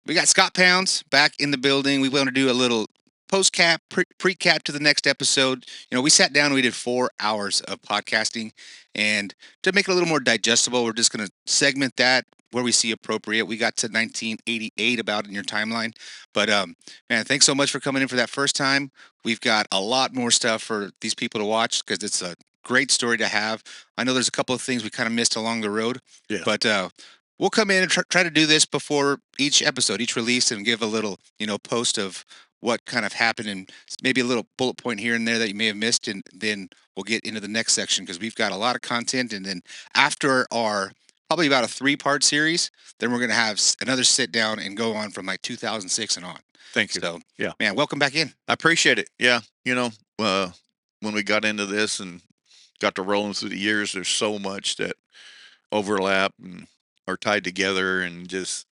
We got Scott Pounds back in the building. We want to do a little post-cap, pre-cap to the next episode. We sat down, we did 4 hours of podcasting, and to make it a little more digestible, we're just going to segment that where we see appropriate. We got to 1988 about in your timeline, but man, thanks so much for coming in for that first time. We've got a lot more stuff for these people to watch because it's a great story to have. I know there's a couple of things we kind of missed along the road, Yeah. but we'll come in and try to do this before each episode, each release, and give a little, post of what kind of happened and maybe a little bullet point here and there that you may have missed. And then we'll get into the next section because we've got a lot of content. And then after our probably about a 3-part series, then we're going to have another sit down and go on from like 2006 and on. Thank you. So, Yeah. man, welcome back in. I appreciate it. Yeah. When we got into this and got to rolling through the years, there's so much that overlap and are tied together, and just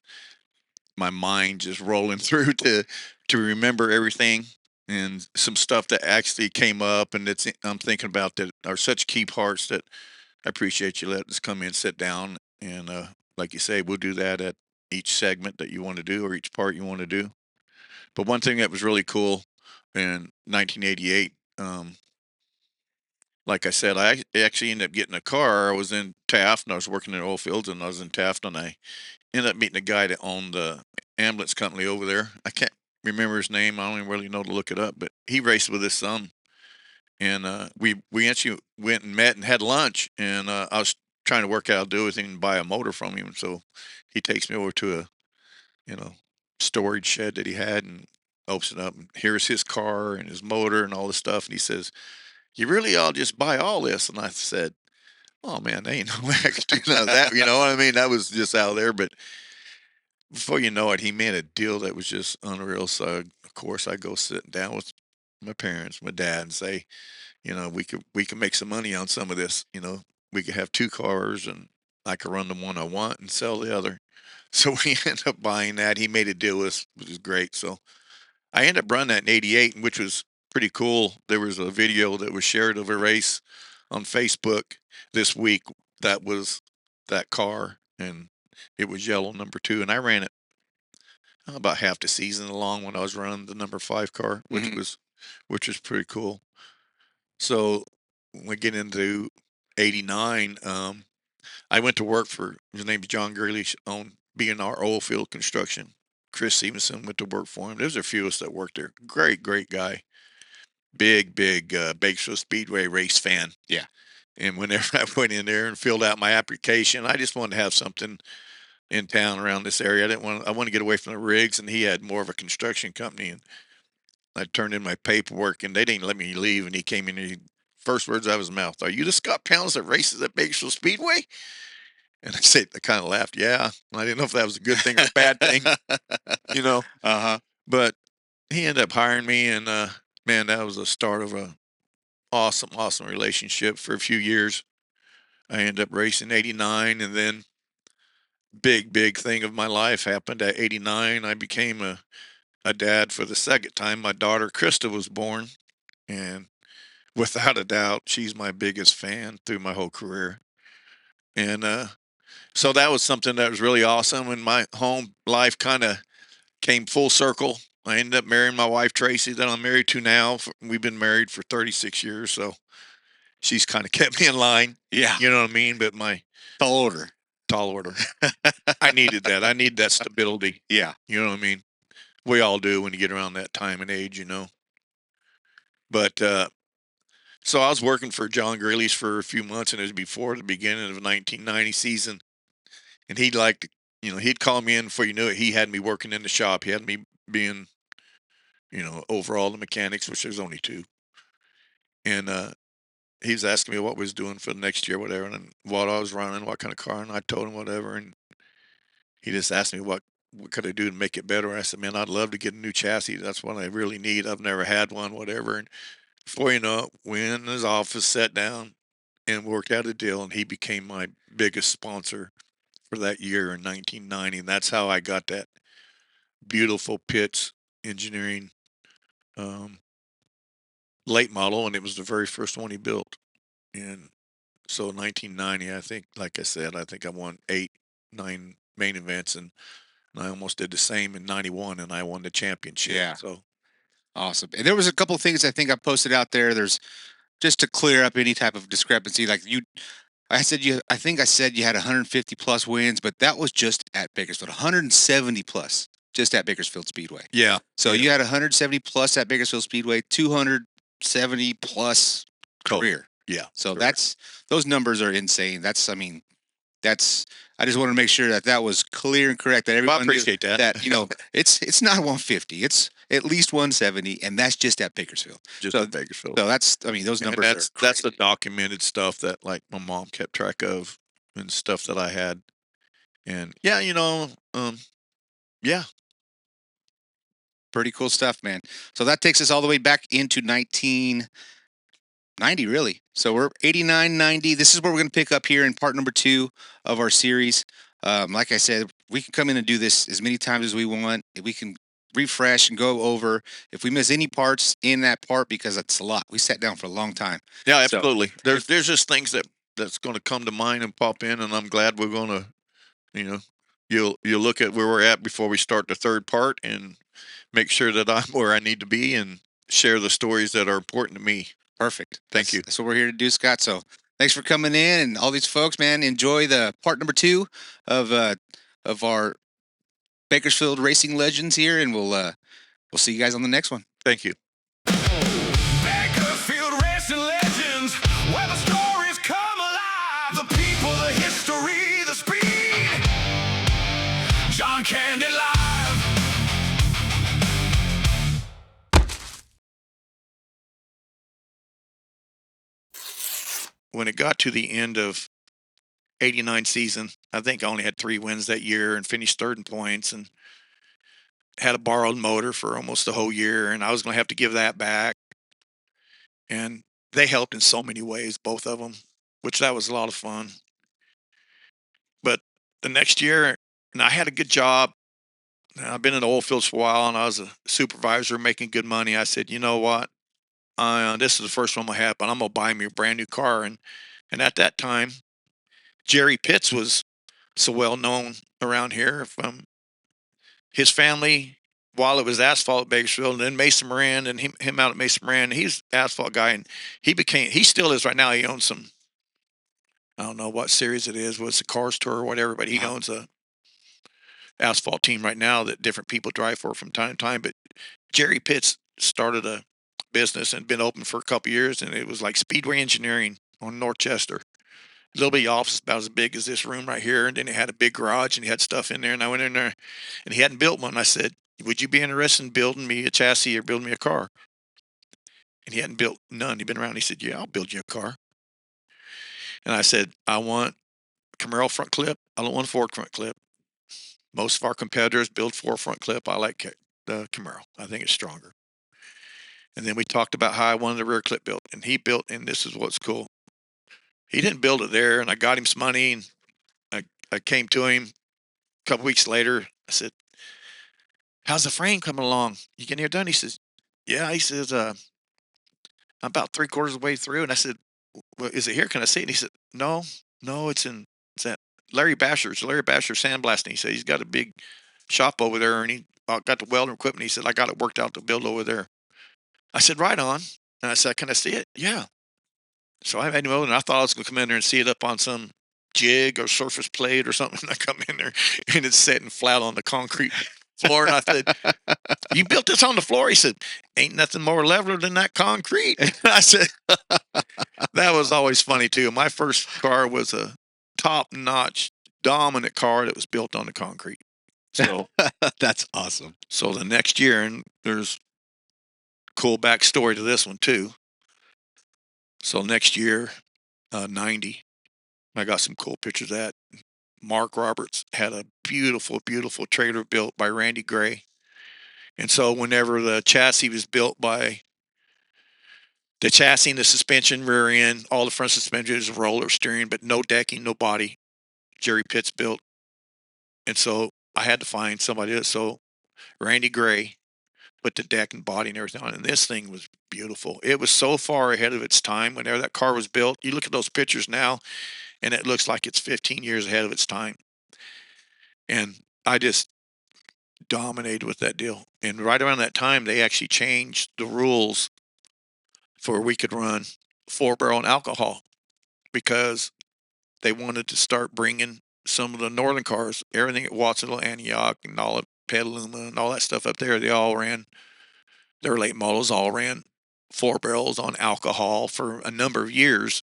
my mind just rolling through to remember everything, and some stuff that actually came up and that's I'm thinking about that are such key parts that I appreciate you letting us come in, sit down, and like you say, we'll do that at each segment that you want to do or each part you want to do. But one thing that was really cool in 1988, like I said, I actually ended up getting a car. I was in Taft, and I was working in oil fields, and I was in Taft, and I ended up meeting a guy that owned the ambulance company over there. I can't remember his name. I don't even really know to look it up, but he raced with his son, and we actually went and met and had lunch. And I was trying to work out how to do everything and buy a motor from him. So he takes me over to a you know storage shed that he had and opens it up, and here's his car and his motor and all this stuff. And he says, "You really ought to just buy all this." And I said, "Oh man, they ain't no way I could do none of that." You know what I mean? That was just out there. But before you know it, he made a deal that was just unreal. So of course I go sit down with my parents, my dad, and say, we can make some money on some of this. We could have two cars, and I could run the one I want and sell the other. So we ended up buying that. He made a deal with us, which is great. So I ended up running that in '88, which was pretty cool. There was a video that was shared of a race on Facebook this week that was that car, and it was yellow number 2, and I ran it about half the season along when I was running the number 5 car, which Mhm. was pretty cool. So when we get into '89, I went to work for his name's John Grealish on B&R Oilfield Construction. Chris Stevenson went to work for him. There's a few of us that worked there. Great, great guy. Big Bakersfield Speedway race fan. Yeah. And whenever I went in there and filled out my application, I just wanted to have something in town around this area. I want to get away from the rigs, and he had more of a construction company. And I turned in my paperwork, and they didn't let me leave. And he came in, and first words out of his mouth, "Are you the Scott Pounds that races at Bakersfield Speedway?" And I kind of laughed. Yeah, I didn't know if that was a good thing or a bad thing, you know. Uh-huh. But he ended up hiring me, and man, that was the start of a awesome relationship for a few years. I ended up racing '89, and then big thing of my life happened at '89. I became a dad for the second time. My daughter Krista was born, and without a doubt, she's my biggest fan through my whole career. And so that was something that was really awesome. And my home life kind of came full circle. I ended up marrying my wife Tracy, that I'm married to now. We've been married for 36 years, so she's kind of kept me in line. Yeah. You know what I mean? But my Tall order. tall order, I needed that. I need that stability. Yeah. You know what I mean? We all do when you get around that time and age. But so I was working for John Grealish for a few months, and it was before the beginning of the 1990 season. And he'd call me in before you knew it. He had me working in the shop. He had me being, over all the mechanics, which there's only two. And he was asking me what I was doing for the next year, whatever, and what I was running, what kind of car, and I told him whatever. And he just asked me what could I do to make it better. And I said, man, I'd love to get a new chassis. That's what I really need. I've never had one, whatever. And before you know it, we in his office, sat down, and worked out a deal, and he became my biggest sponsor for that year in 1990. And that's how I got that beautiful Pitts Engineering um, late model, and it was the very first one he built. And so 1990, I think, like I said, I think I won 8, 9 main events, and And I almost did the same in '91, and I won the championship. Yeah. So Awesome. And there was a couple of things I think I posted out there. There's just to clear up any type of discrepancy. Like I think I said you had 150 plus wins, but that was just at Bakersfield. 170 plus just at Bakersfield Speedway. yeah, So yeah, you had 170 plus at Bakersfield Speedway, 270 plus total. career. Yeah, So correct. those numbers are insane. That's I mean that's I just want to make sure that that was clear and correct that Well, I everyone knew appreciate that. that it's not 150, it's at least 170, and that's just at Bakersfield. Just So at Bakersfield. so that's I mean those And numbers are that's the crazy. documented stuff that like my mom kept track of and stuff that I had. And yeah, yeah, Pretty cool stuff, man. So that takes us all the way back into 1990, really. So we're 89, 90. This is where we're going to pick up here in part number 2 of our series. Like I said, we can come in and do this as many times as we want. We can refresh and go over if we miss any parts in that part because it's a lot. We sat down for a long time. yeah, So absolutely. There's just things that's going to come to mind and pop in, and I'm glad we're going to, you know, you'll look at where we're at before we start the third part and make sure that I'm where I need to be and share the stories that are important to me. perfect. Thank you. That's what we're here to do, Scott. So thanks for coming in, and all these folks, man. Enjoy the part number 2 of uh of our Bakersfield Racing Legends here, and we'll see you guys on the next one. Thank you. Bakersfield Racing Legends, where the stories come alive. The people, the history, the speed. John Candy Live. When it got to the end of '89 season, I think I only had 3 wins that year and finished third in points and had a borrowed motor for almost the whole year, and I was going to have to give that back. And they helped in so many ways, both of them, which that was a lot of fun. But the next year, and I had a good job. I've been in the oil fields for a while, and I was a supervisor making good money. I said, you know what? This is the first one I have, but I'm gonna buy me a brand new car. And at that time, Jerry Pitts was so well known around here from his family while it was asphalt at Bakersfield, and then Mason Moran and him out at Mason Moran. He's an asphalt guy, and he still is right now. He owns some, I don't know what series it is, what's the Cars Tour or whatever, but he owns a asphalt team right now that different people drive for from time to time. But Jerry Pitts started a business and been open for a couple years, and it was like Speedway Engineering on North Chester. A little bitty office about as big as this room right here, and then he had a big garage and he had stuff in there. And I went in there, and he hadn't built one. I said, "Would you be interested in building me a chassis or building me a car?" And he hadn't built none. He'd been around. He said, "Yeah, I'll build you a car." And I said, "I want a Camaro front clip. I don't want a Ford front clip. Most of our competitors build Ford front clip. I like the Camaro. I think it's stronger." And then we talked about how I wanted the rear clip built, and he built. And this is what's cool. He didn't build it there, and I got him some money, and I came to him a couple weeks later. I said, "How's the frame coming along? You getting it done?" He says, "Yeah." He says, "I'm about 3/4 of the way through." And I said, "Well, is it here? Can I see it?" And he said, "No, no, it's at Larry Basher's. Larry Basher sandblasting." He said he's got a big shop over there, and he got the welding equipment. He said, "I got it worked out to build over there." I said, "Right on." And I said, "Can I see it?" "Yeah." So I had him over, and I thought I was going to come in there and see it up on some jig or surface plate or something. And I come in there, and it's sitting flat on the concrete floor. And I said, "You built this on the floor?" He said, "Ain't nothing more leveler than that concrete." I said, that was always funny too. My first car was a top-notch, dominant car that was built on the concrete. So, That's awesome. so the next year, and there's cool backstory to this one too. So next year, '90, I got some cool pictures of that. Mark Roberts had a beautiful, beautiful trailer built by Randy Gray. And so whenever the chassis was built by the chassis and the suspension, rear end, all the front suspension is roller steering, but no decking, no body. Jerry Pitts built. And so I had to find somebody else. So Randy Gray put the deck and body and everything on. And this thing was beautiful. It was so far ahead of its time. Whenever that car was built, you look at those pictures now, and it looks like it's 15 years ahead of its time. And I just dominated with that deal. And right around that time, they actually changed the rules for we could run 4-barrel and alcohol because they wanted to start bringing some of the northern cars, everything at Watsonville, Antioch, and all at Petaluma and all that stuff up there. They all ran, their late models all ran 4-barrels on alcohol for a number of years.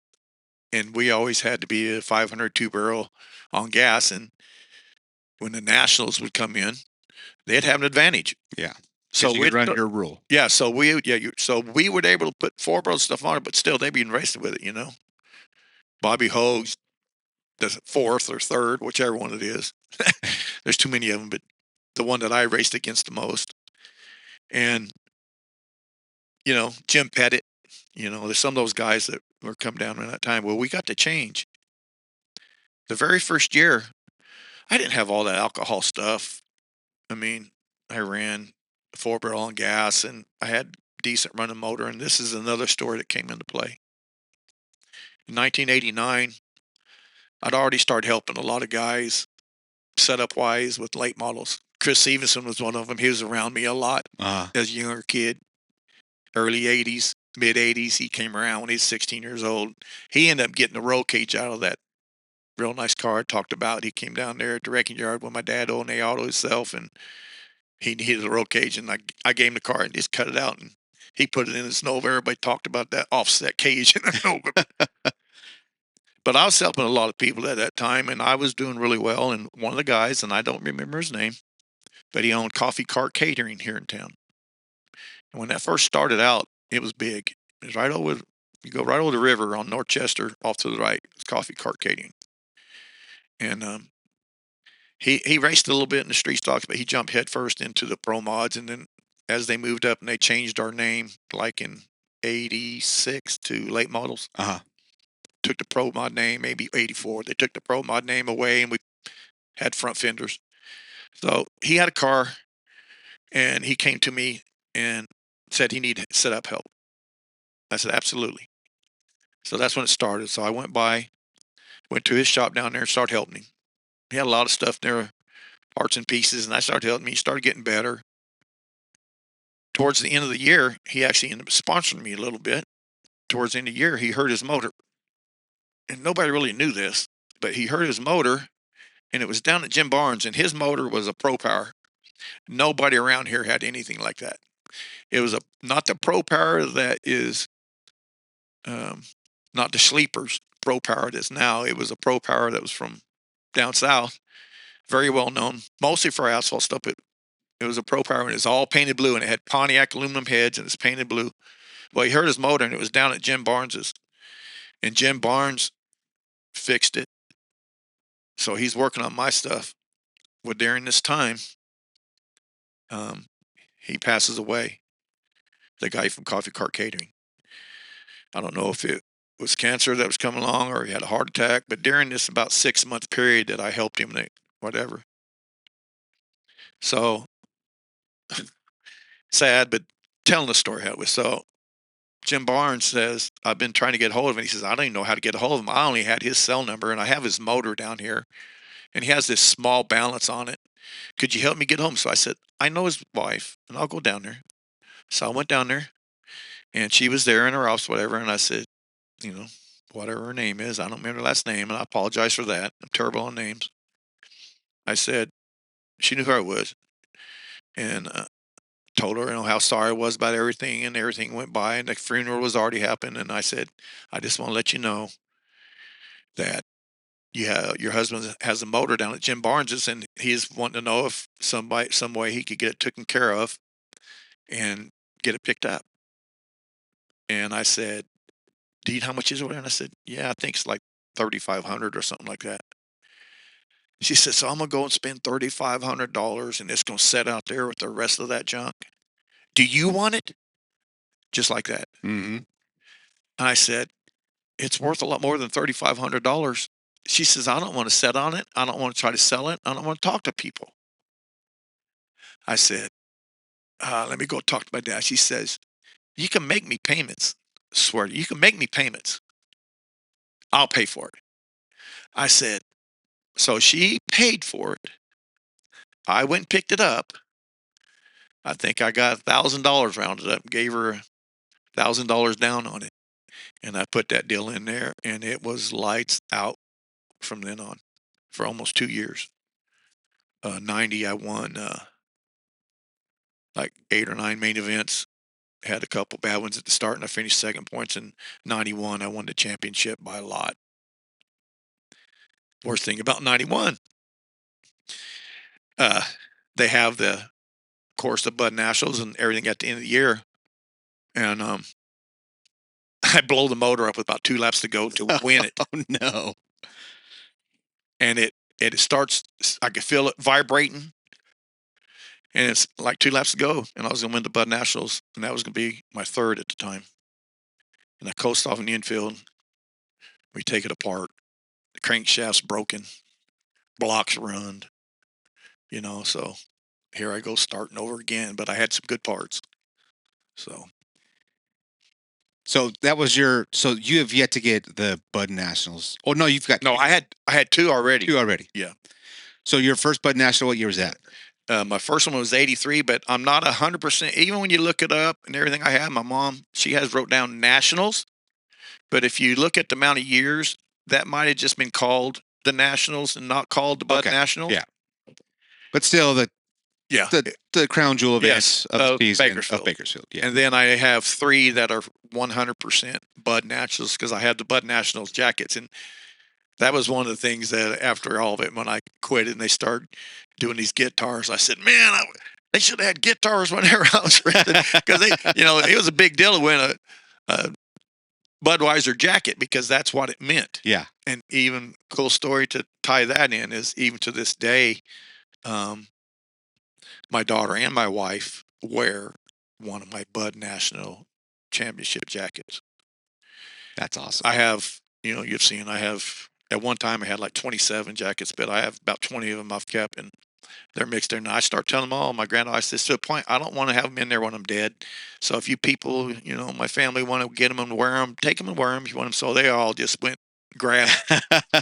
And we always had to be a 500 2-barrel on gas. And when the nationals would come in, they'd have an advantage. Yeah. So you we'd could run your rule. Yeah, so so we were able to put 4-barrel stuff on it, but still they'd be racing with it, you know. Bobby Hogue's the fourth or third, whichever one it is. There's too many of them, but the one that I raced against the most. And, you know, Jim Pettit, you know, there's some of those guys that were come down in that time. Well, we got to change. The very first year, I didn't have all that alcohol stuff. I mean, I ran 4-barrel on gas and I had decent running motor. And this is another story that came into play. In 1989, I'd already started helping a lot of guys setup wise with late models. Chris Stevenson was one of them. He was around me a lot as a younger kid, early 80s, mid 80s. He came around when he was 16 years old. He ended up getting a roll cage out of that real nice car I talked about. He came down there at the wrecking yard when my dad owned the auto himself, and he needed a roll cage, and I gave him the car and just cut it out, and he put it in the snow. Everybody talked about that offset cage in the snow. But I was helping a lot of people at that time, and I was doing really well. And one of the guys, and I don't remember his name, but he owned Coffee Cart Catering here in town. And when that first started out, it was big. It was right over, you go right over the river on North Chester, off to the right. It's Coffee Cart Catering. And he raced a little bit in the street stocks, but he jumped headfirst into the pro mods. And then as they moved up and they changed our name, like in 86 to late models, took the pro mod name, maybe 84. They took the pro mod name away and we had front fenders. So he had a car and he came to me and said he needed setup help. I said, absolutely. So that's when it started. So I went to his shop down there and started helping him. He had a lot of stuff there, parts and pieces, and I started helping him. He started getting better. Towards the end of the year, he actually ended up sponsoring me a little bit. Towards the end of the year, he hurt his motor. And nobody really knew this, but he hurt his motor, and it was down at Jim Barnes, and his motor was a Pro Power. Nobody around here had anything like that. It was not the Pro Power that is, not the Sleepers Pro Power that's now. It was a Pro Power that was from down south, very well known, mostly for asphalt stuff. But it was a Pro Power, and it's all painted blue, and it had Pontiac aluminum heads, and it's painted blue. Well, he hurt his motor, and it was down at Jim Barnes's, and Jim Barnes fixed it. So he's working on my stuff. Well, during this time, he passes away. The guy from Coffee Cart Catering. I don't know if it was cancer that was coming along or he had a heart attack, but during this about 6-month period that I helped him, whatever. So sad, but telling the story how it was. So Jim Barnes says, I've been trying to get a hold of him. He says, I don't even know how to get a hold of him. I only had his cell number, and I have his motor down here, and he has this small balance on it. Could you help me get home? So I said, I know his wife, and I'll go down there. So I went down there, and she was there in her office, whatever, and I said, you know, whatever her name is, I don't remember her last name, and I apologize for that. I'm terrible on names. I said, she knew who I was, and told her, you know, how sorry I was about everything, and everything went by, and the funeral was already happened. And I said, I just want to let you know that your husband has a motor down at Jim Barnes's, and he's wanting to know if some way he could get it taken care of and get it picked up. And I said, do you know how much is it? And I said, yeah, I think it's like $3,500 or something like that. She said, so I'm going to go and spend $3,500 and it's going to sit out there with the rest of that junk. Do you want it? Just like that. Mm-hmm. I said, it's worth a lot more than $3,500. She says, I don't want to sit on it. I don't want to try to sell it. I don't want to talk to people. I said, let me go talk to my dad. She says, you can make me payments. Swear to you, you can make me payments. I'll pay for it. I said, so she paid for it. I went and picked it up. I think I got $1,000 rounded up, gave her $1,000 down on it. And I put that deal in there, and it was lights out from then on for almost 2 years. 90, I won like 8 or 9 main events. Had a couple bad ones at the start, and I finished second points. In 91, I won the championship by a lot. Worst thing about 91, they have the course of Bud Nationals and everything at the end of the year. And I blow the motor up with about 2 laps to go to win it. Oh no! And it starts. I could feel it vibrating, and it's like 2 laps to go, and I was going to win the Bud Nationals, and that was going to be my third at the time. And I coast off in the infield. We take it apart. The crankshaft's broken, blocks ruined. So here I go starting over again. But I had some good parts. So that was your. So you have yet to get the Bud Nationals. Oh no, you've got No, I had 2 already. 2 already. Yeah. So your first Bud National, what year was that? My first one was 83, but I'm not 100%. Even when you look it up and everything I have, my mom, she has wrote down Nationals. But if you look at the amount of years, that might have just been called the Nationals and not called the Bud Nationals. Yeah. But still, the crown jewel event Yes, of the of season Bakersfield. of Bakersfield. Yeah. And then I have 3 that are 100% Bud Nationals because I have the Bud Nationals jackets. And that was one of the things that after all of it, when I quit and they started doing these guitars, I said, man, they should have had guitars whenever I was racing. Because it was a big deal to win a Budweiser jacket because that's what it meant. Yeah. And even cool story to tie that in is even to this day, my daughter and my wife wear one of my Bud National Championship jackets. That's awesome. I have, you've seen, I have, at one time I had like 27 jackets, but I have about 20 of them I've kept, and they're mixed in. And I start telling them all, my granddaughter, I said, to a point, I don't want to have them in there when I'm dead. So if you people, my family want to get them and wear them, take them and wear them if you want them. So they all just went grab.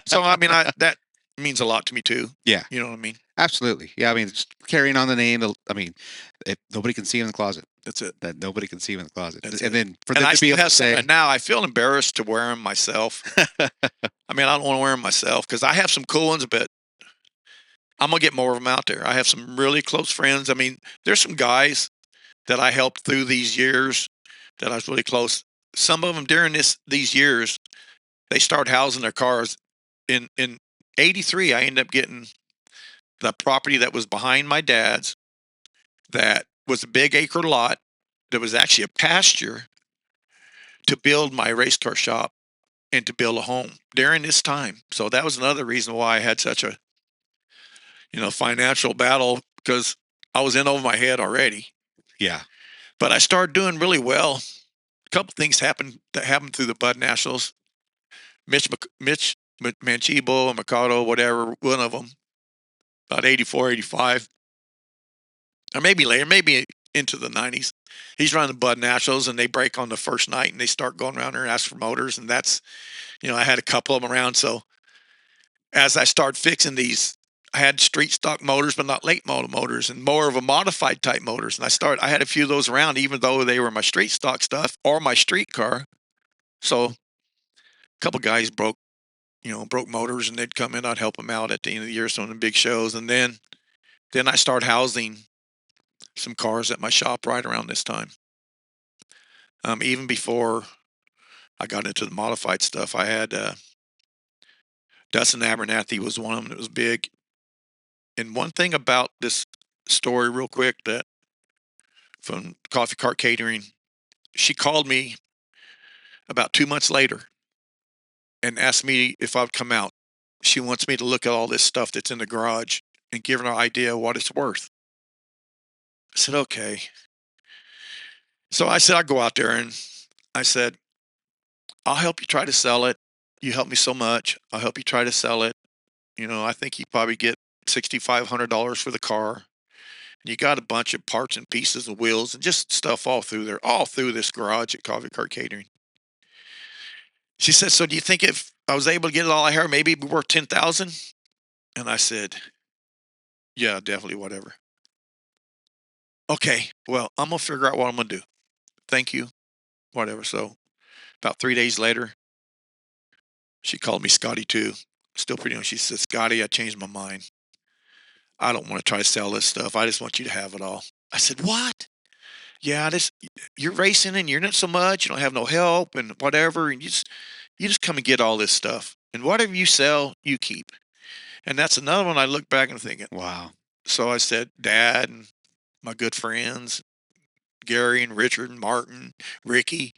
So, I mean, that means a lot to me too. Yeah. You know what I mean? Absolutely. Yeah. I mean, just carrying on the name. I mean, if nobody can see him in the closet. That's it. That nobody can see him in the closet. That's and it. then for And them I to be still able to have some, say, and now I feel embarrassed to wear them myself. I mean, I don't want to wear them myself because I have some cool ones, but I'm going to get more of them out there. I have some really close friends. I mean, there's some guys that I helped through these years that I was really close. Some of them during these years, they start housing their cars. In 83, I ended up getting the property that was behind my dad's that was a big acre lot that was actually a pasture to build my race car shop and to build a home during this time. So that was another reason why I had such a financial battle because I was in over my head already. yeah, But I started doing really well. A couple things happened through the Bud Nationals. Mitch Manchibo and Mikado, whatever, one of them, about 84, 85, or maybe later, maybe into the 90s. He's running the Bud Nationals, and they break on the first night, and they start going around there and ask for motors, and that's, I had a couple of them around. So as I started fixing these, I had street stock motors, but not late model motors, and more of a modified type motors. And I had a few of those around, even though they were my street stock stuff or my street car. So a couple guys broke motors, and they'd come in. I'd help them out at the end of the year, some of the big shows. And then I started housing some cars at my shop right around this time. Even before I got into the modified stuff, I had Dustin Abernathy was one of them that was big. And one thing about this story real quick that from Coffee Cart Catering, she called me about 2 months later and asked me if I'd come out. She wants me to look at all this stuff that's in the garage and give her an idea of what it's worth. I said, okay. So I said, I'd go out there, and I said, I'll help you try to sell it. You helped me so much. I'll help you try to sell it. I think you probably get $6,500 for the car. You got a bunch of parts and pieces and wheels and just stuff all through this garage at Coffee Cart Catering. She said, so do you think if I was able to get it all I have, maybe it'd be worth $10,000? And I said, yeah, definitely, whatever. Okay, well, I'm going to figure out what I'm going to do. Thank you, whatever. So about 3 days later, she called me Scotty too. Still pretty young. She said, Scotty, I changed my mind. I don't want to try to sell this stuff. I just want you to have it all. I said, what? Yeah, you're racing and you're not so much. You don't have no help and whatever. And you just come and get all this stuff. And whatever you sell, you keep. And that's another one I look back and thinking. Wow. So I said, Dad and my good friends, Gary and Richard and Martin, Ricky.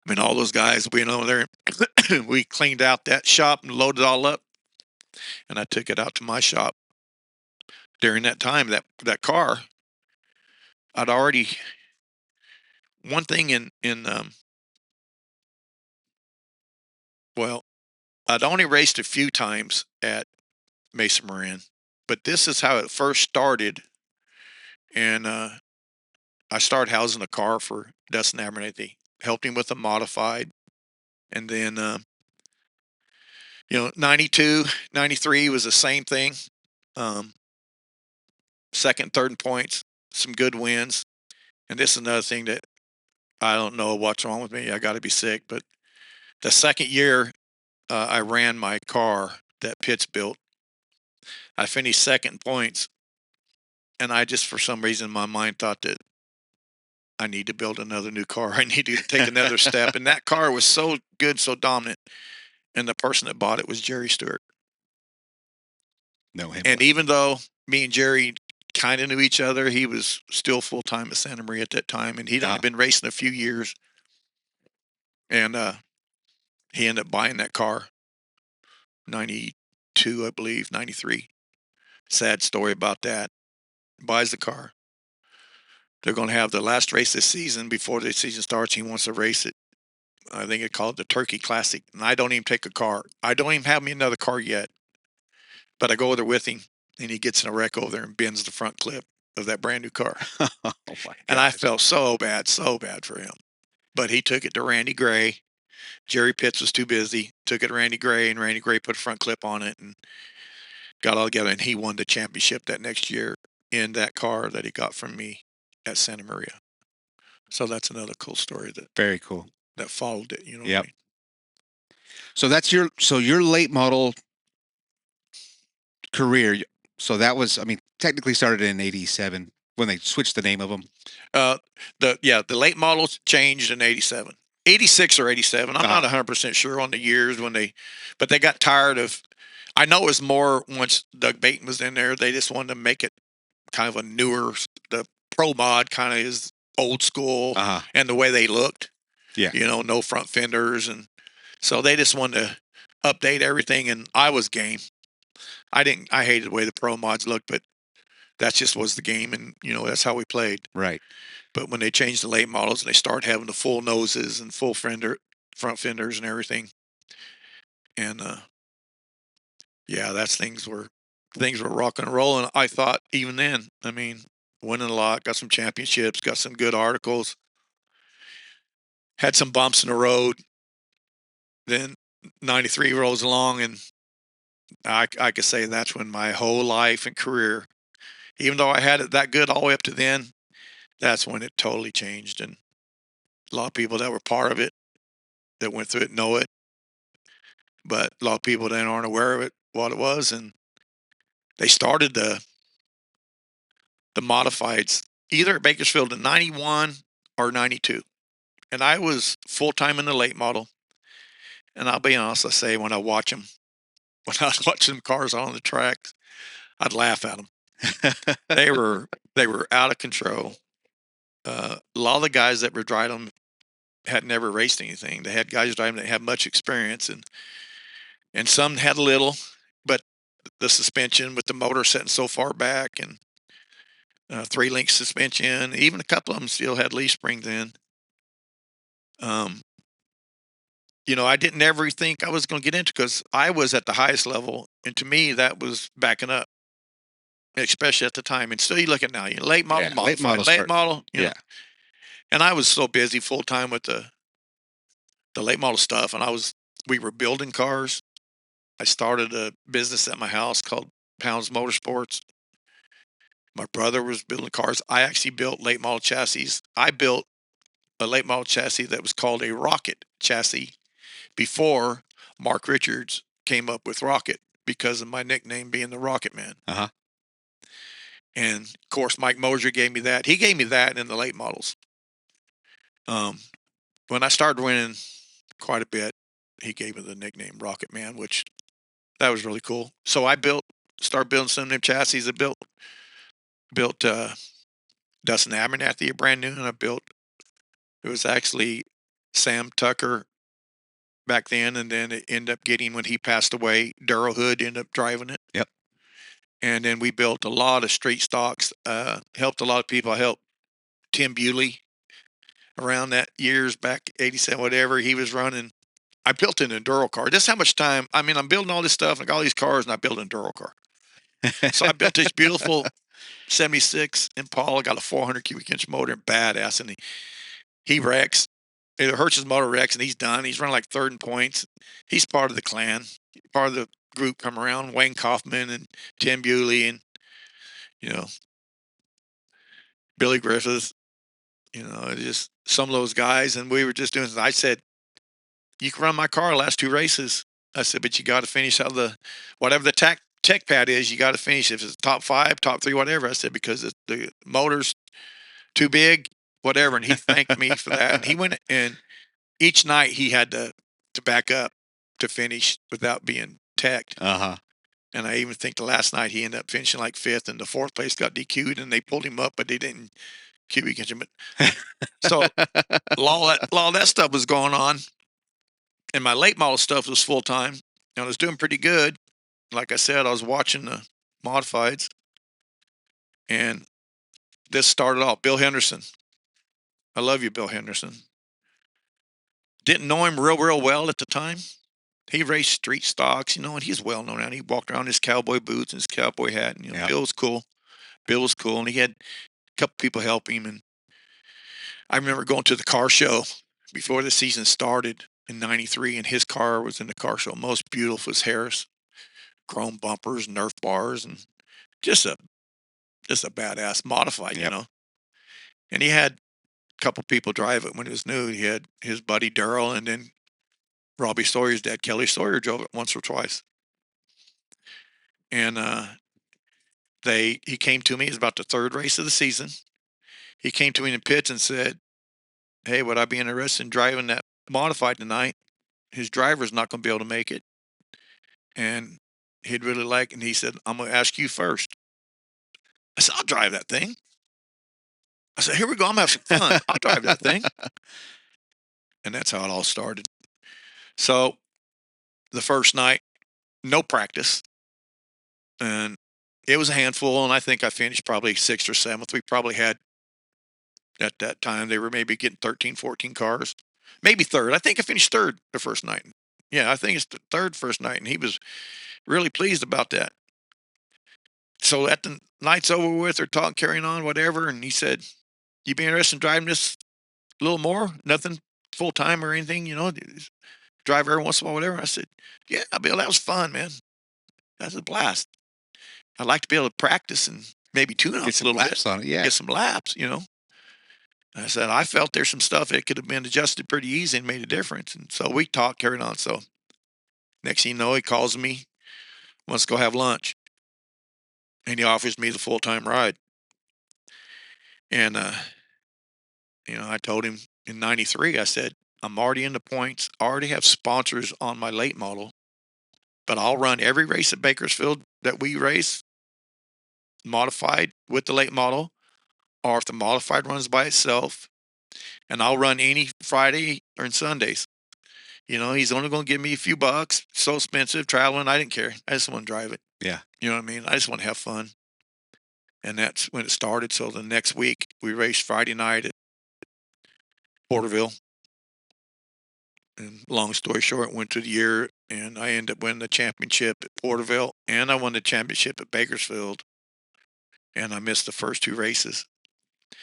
I mean, all those guys went over there. We cleaned out that shop and loaded it all up. And I took it out to my shop. During that time, that car, I'd already one thing well, I'd only raced a few times at Mesa Marin, but this is how it first started. And I started housing a car for Dustin Abernathy, helped him with a modified. And then, 92, 93 was the same thing. Second, third in points, some good wins. And this is another thing that I don't know what's wrong with me. I got to be sick. But the second year I ran my car that Pitts built, I finished second in points. And I just, for some reason, in my mind thought that I need to build another new car. I need to take another step. And that car was so good, so dominant. And the person that bought it was Jerry Stewart. No, him. And even though me and Jerry kind of knew each other, he was still full-time at Santa Maria at that time. And he'd only been racing a few years. And he ended up buying that car, 92, I believe, 93. Sad story about that. Buys the car. They're going to have the last race this season. Before the season starts, he wants to race it. I think it called the Turkey Classic. And I don't even take a car. I don't even have me another car yet. But I go over there with him, and he gets in a wreck over there and bends the front clip of that brand new car. Oh my And I gosh. felt so bad for him. But he took it to Randy Gray. Jerry Pitts was too busy. Took it to Randy Gray, and Randy Gray put a front clip on it and got all together. And he won the championship that next year in that car that he got from me at Santa Maria. So that's another cool story Very cool. that followed it. You know what Yep. I mean? So that's your late model career. So that was, I mean, technically started in '87 when they switched the name of them. The late models changed in 87. 86 or 87. I'm not 100% sure on the years but they got tired of, I know it was more once Doug Baton was in there, they just wanted to make it kind of a newer, the Pro Mod kind of is old school and the way they looked. Yeah. No front fenders. And so they just wanted to update everything. And I was game. I hated the way the Pro Mods looked, but that just was the game. And, that's how we played. Right. But when they changed the late models and they started having the full noses and full front fenders and everything, and things were rocking and rolling. I thought even then, I mean, winning a lot, got some championships, got some good articles, had some bumps in the road. Then 93 rolls along, and I could say that's when my whole life and career, even though I had it that good all the way up to then, that's when it totally changed. And a lot of people that were part of it, that went through it, know it. But a lot of people that aren't aware of it, what it was. And they started the modifieds either at Bakersfield in 91 or 92. And I was full-time in the late model. And I'll be honest, I say when I watch them, when I was watching them cars on the tracks, I'd laugh at them. They were out of control. A lot of the guys that were driving them had never raced anything. They had guys driving that had much experience, and some had a little, but the suspension with the motor setting so far back and 3-link suspension, even a couple of them still had leaf springs in. I didn't ever think I was going to get into, because I was at the highest level, and to me that was backing up, especially at the time. And still, you look at now, late model, late model, yeah. And I was so busy full time with the late model stuff, and we were building cars. I started a business at my house called Pounds Motorsports, My brother was building cars. I actually built late model chassis. I built a late model chassis that was called a rocket chassis before Mark Richards came up with rocket because of my nickname being the Rocket Man. Uh-huh. And of course, Mike Mosier gave me that. He gave me that in the late models. When I started winning quite a bit, he gave me the nickname Rocket Man, which that was really cool. So I started building some of them chassis. I built Dustin Abernathy a brand new, and it was actually Sam Tucker back then, and then it ended up getting, when he passed away, Darrell Hood ended up driving it. Yep. And then we built a lot of street stocks, helped a lot of people. I helped Tim Bewley around that years back, 87, whatever. He was running. I built an enduro car. This is how much time, I'm building all this stuff, and I got all these cars, and I built an enduro car. So I built this beautiful 76 Impala, got a 400 cubic inch motor, badass, and he wrecks. It hurts his motor wrecks, and he's done. He's running like third in points. He's part of the clan, part of the group come around, Wayne Kaufman and Tim Bewley and, Billy Griffiths, just some of those guys. And we were just doing, I said, you can run my car the last two races. I said, but you got to finish out whatever the tech pad is, you got to finish. If it's top 5, top 3, whatever. I said, because the motor's too big, whatever. And he thanked me for that. And he went, and each night he had to back up to finish without being teched. Uh-huh. And I even think the last night he ended up finishing like 5th, and the 4th place got DQ'd, and they pulled him up, but they didn't QB against him. So all that stuff was going on. And my late model stuff was full time. And I was doing pretty good. Like I said, I was watching the modifieds. And this started off. Bill Henderson. I love you, Bill Henderson. Didn't know him real well at the time. He raced street stocks, and he's well known now. He walked around in his cowboy boots and his cowboy hat. And, Yeah. Bill was cool. And he had a couple people help him. And I remember going to the car show before the season started in 93, and his car was in the car show. Most beautiful was Harris. Chrome bumpers, Nerf bars, and just a badass modified, Yep. And he had a couple people drive it when it was new. He had his buddy Darrell, and then Robbie Sawyer's dad, Kelly Sawyer, drove it once or twice. And he came to me. It was about the 3rd race of the season. He came to me in the pits and said, hey, would I be interested in driving that modified tonight? His driver's not going to be able to make it. And he'd really like, and he said, I'm going to ask you first. I said, I'll drive that thing. I said, here we go. I'm having some fun. I'll drive that thing. And that's how it all started. So the first night, no practice. And it was a handful. And I think I finished probably 6th or 7th. We probably had, at that time, they were maybe getting 13, 14 cars. Maybe 3rd. I think I finished 3rd the first night. Yeah, I think it's the 3rd first night. And he was really pleased about that. So at the night's over with, or talking, carrying on, whatever. And he said, you be interested in driving this a little more? Nothing full time or anything, drive every once in a while, whatever. I said, yeah, Bill, that was fun, man. That's a blast. I'd like to be able to practice and maybe tune up Get a some little laps bit. on it. Yeah. Get some laps, I said, I felt there's some stuff that could have been adjusted pretty easy and made a difference. And so we talked, carried on. So next thing you know, he calls me, wants to go have lunch. And he offers me the full-time ride. And, I told him in 93, I said, I'm already in the points. I already have sponsors on my late model, but I'll run every race at Bakersfield that we race modified with the late model, or if the modified runs by itself, and I'll run any Friday or Sundays. He's only going to give me a few bucks. So expensive traveling. I didn't care. I just want to drive it. Yeah. You know what I mean? I just want to have fun. And that's when it started. So the next week we raced Friday night at Porterville. And long story short, went to the year, and I ended up winning the championship at Porterville, and I won the championship at Bakersfield. And I missed the first 2 races.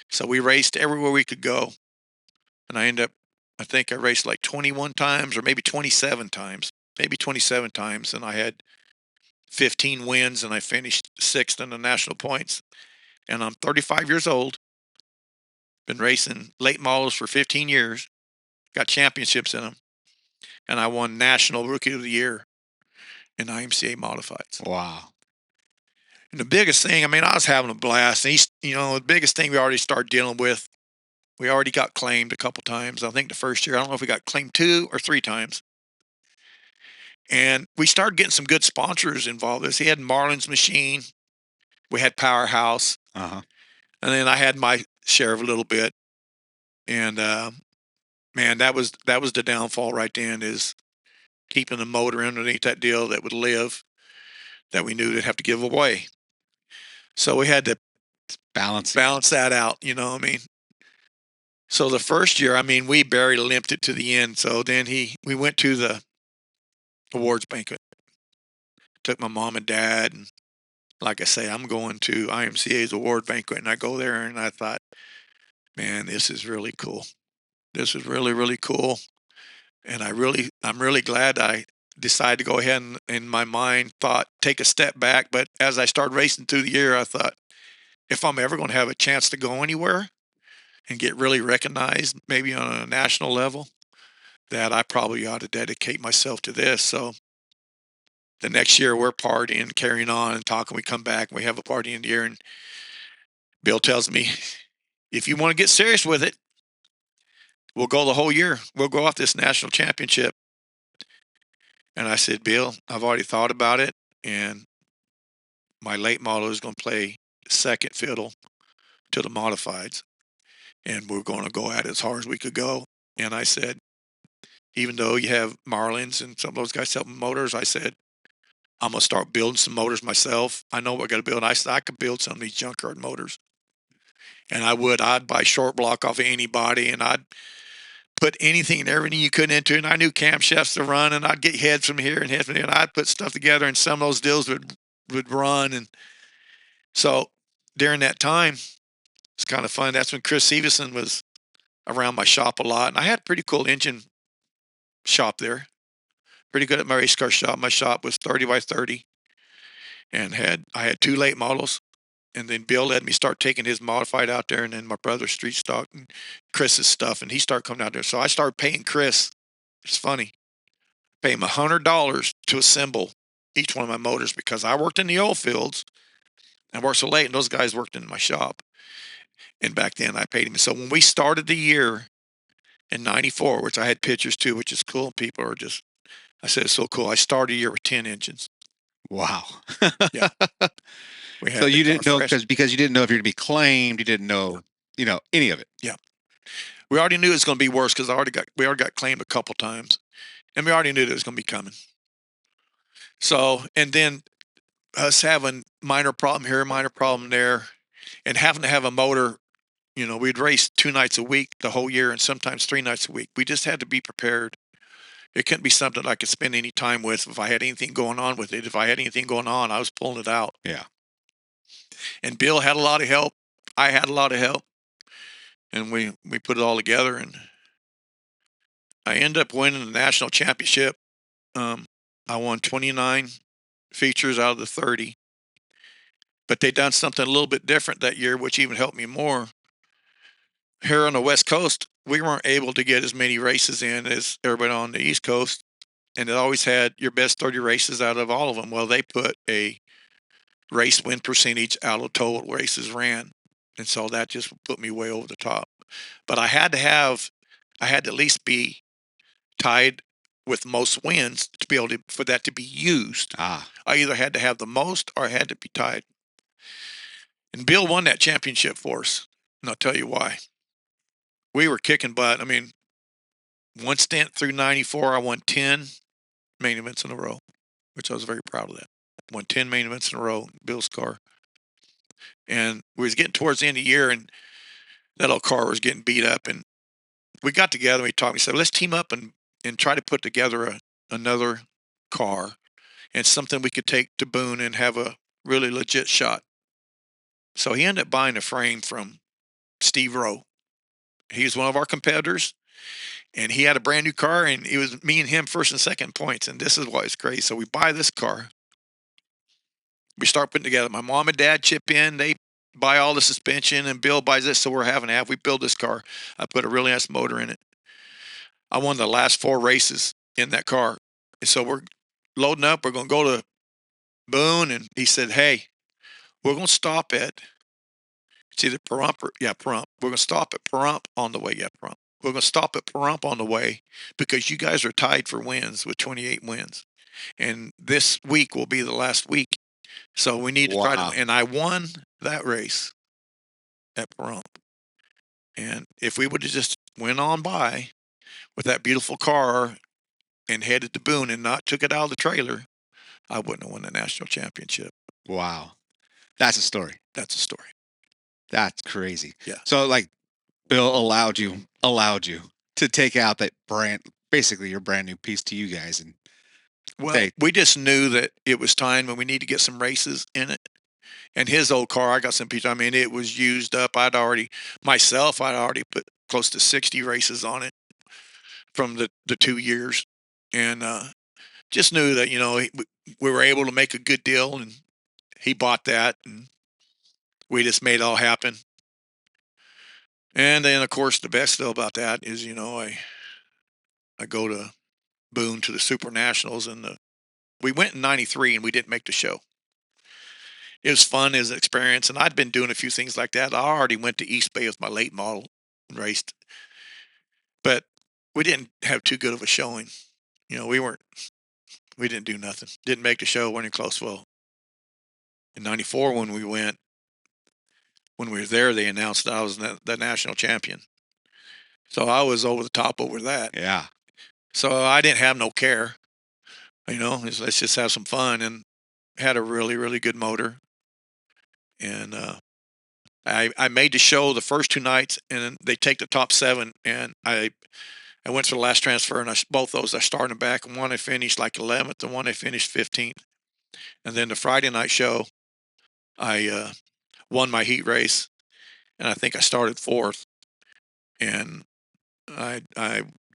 So we raced everywhere we could go. And I think I raced like 21 times or maybe 27 times. And I had 15 wins, and I finished 6th in the national points. and I'm 35 years old. Been racing late models for 15 years. Got championships in them, and I won National Rookie of the Year in IMCA modifieds. Wow. And the biggest thing, I mean, I was having a blast. And the biggest thing we already started dealing with, we already got claimed a couple times. I think the first year, I don't know if we got claimed 2 or 3 times. And we started getting some good sponsors involved with us. He had Marlin's Machine. We had Powerhouse. Uh-huh. And then I had my share of a little bit. And man, that was the downfall right then, is keeping the motor underneath that deal that would live, that we knew they'd have to give away. So we had to Balance. that out, you know what I mean? So the first year, I mean, we barely limped it to the end. So then we went to the awards banquet. Took my mom and dad, and like I say, I'm going to IMCA's award banquet, and I go there and I thought, man, this is really cool. This is really, really cool. And I'm really glad I decided to go ahead and, in my mind, thought, take a step back. But as I started racing through the year, I thought, if I'm ever going to have a chance to go anywhere and get really recognized, maybe on a national level, that I probably ought to dedicate myself to this. So the next year we're partying, carrying on and talking. We come back and we have a party in the year, and Bill tells me, if you want to get serious with it, we'll go the whole year. We'll go off this national championship. And I said, Bill, I've already thought about it, and my late model is going to play second fiddle to the modifieds, and we're going to go at it as hard as we could go. And I said, even though you have Marlins and some of those guys selling motors, I said, I'm going to start building some motors myself. I know what I got to build. I said, I could build some of these junkyard motors. And I'd buy short block off of anybody, and I'd put anything and everything you could into it. And I knew camshafts to run, and I'd get heads from here and heads from there, and I'd put stuff together, and some of those deals would run. And so during that time, it's kind of fun. That's when Chris Severson was around my shop a lot, and I had a pretty cool engine shop there. Pretty good at my race car shop. My shop was 30 by 30, and I had 2 late models. And then Bill let me start taking his modified out there, and then my brother's street stock and Chris's stuff, and he started coming out there. So I started paying Chris. It's funny. Pay him $100 to assemble each one of my motors, because I worked in the oil fields and worked so late, and those guys worked in my shop. And back then I paid him. So when we started the year in 94, which I had pictures too, which is cool. People are just, I said, it's so cool. I started a year with 10 engines. Wow. Yeah. So you didn't know, because you didn't know if you're going to be claimed. You didn't know, any of it. Yeah. We already knew it was going to be worse, because we already got claimed a couple times, and we already knew that it was going to be coming. So, and then us having minor problem here, minor problem there, and having to have a motor, we'd race 2 nights a week the whole year, and sometimes 3 nights a week. We just had to be prepared. It couldn't be something I could spend any time with if I had anything going on with it. If I had anything going on, I was pulling it out. Yeah. And Bill had a lot of help. I had a lot of help. And we put it all together, and I ended up winning the national championship. I won 29 features out of the 30. But they done something a little bit different that year, which even helped me more. Here on the West Coast, we weren't able to get as many races in as everybody on the East Coast. And it always had your best 30 races out of all of them. Well, they put a race win percentage out of total races ran. And so that just put me way over the top. But I had to at least be tied with most wins to be able to, for that to be used. I either had to have the most or I had to be tied. And Bill won that championship for us. And I'll tell you why. We were kicking butt. I mean, one stint through 94, I won 10 main events in a row, which I was very proud of that. Won 10 main events in a row, Bill's car. And we was getting towards the end of the year, and that old car was getting beat up. And we got together, and we talked. We said, let's team up and try to put together another car and something we could take to Boone and have a really legit shot. So he ended up buying a frame from Steve Rowe. He was one of our competitors, and he had a brand new car, and it was me and him first and second points. And this is what is crazy. So we buy this car. We start putting together. My mom and dad chip in. They buy all the suspension, and Bill buys this, so we're having half. We build this car. I put a really nice motor in it. I won the last 4 races in that car. And so we're loading up. We're going to go to Boone, and he said, hey, we're going to stop at, it's either Pahrump or, Pahrump. We're going to stop at Pahrump on the way. Yeah, Pahrump. We're going to stop at Pahrump on the way because you guys are tied for wins with 28 wins. And this week will be the last week. So we need to try to, and I won that race at Pahrump. And if we would have just went on by with that beautiful car and headed to Boone and not took it out of the trailer, I wouldn't have won the national championship. Wow. That's a story. That's a story. That's crazy. Yeah. So like Bill allowed you to take out that basically your brand new piece to you guys. And well, we just knew that it was time and we need to get some races in it. And his old car, I got some pictures. I mean, it was used up. I'd already put close to 60 races on it from the 2 years. And just knew that, we were able to make a good deal, and he bought that, and we just made it all happen. And then, of course, the best deal about that is, I go to Boone to the Super Nationals, and we went in 93 and we didn't make the show. It was fun as an experience, and I'd been doing a few things like that. I already went to East Bay with my late model and raced, but we didn't have too good of a showing. We didn't do nothing. Didn't make the show, weren't in close. Well, in 94 when we were there, they announced that I was the national champion. So I was over the top over that. Yeah. So I didn't have no care. Let's just have some fun, and had a really, really good motor. And I made the show the first 2 nights, and they take the top 7, and I went to the last transfer, and both those I started back, and one I finished like 11th, and one I finished 15th. And then the Friday night show, I won my heat race, and I think I started 4th, and I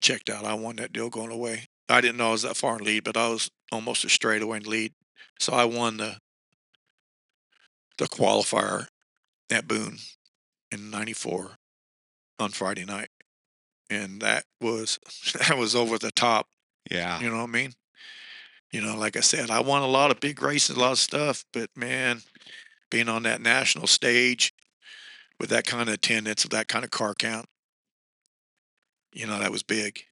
checked out. I won that deal going away. I didn't know I was that far in lead, but I was almost a straightaway in lead. So I won the qualifier at Boone in 94 on Friday night. And that was over the top. Yeah. You know what I mean? Like I said, I won a lot of big races, a lot of stuff, but man, being on that national stage with that kind of attendance, with that kind of car count, that was big.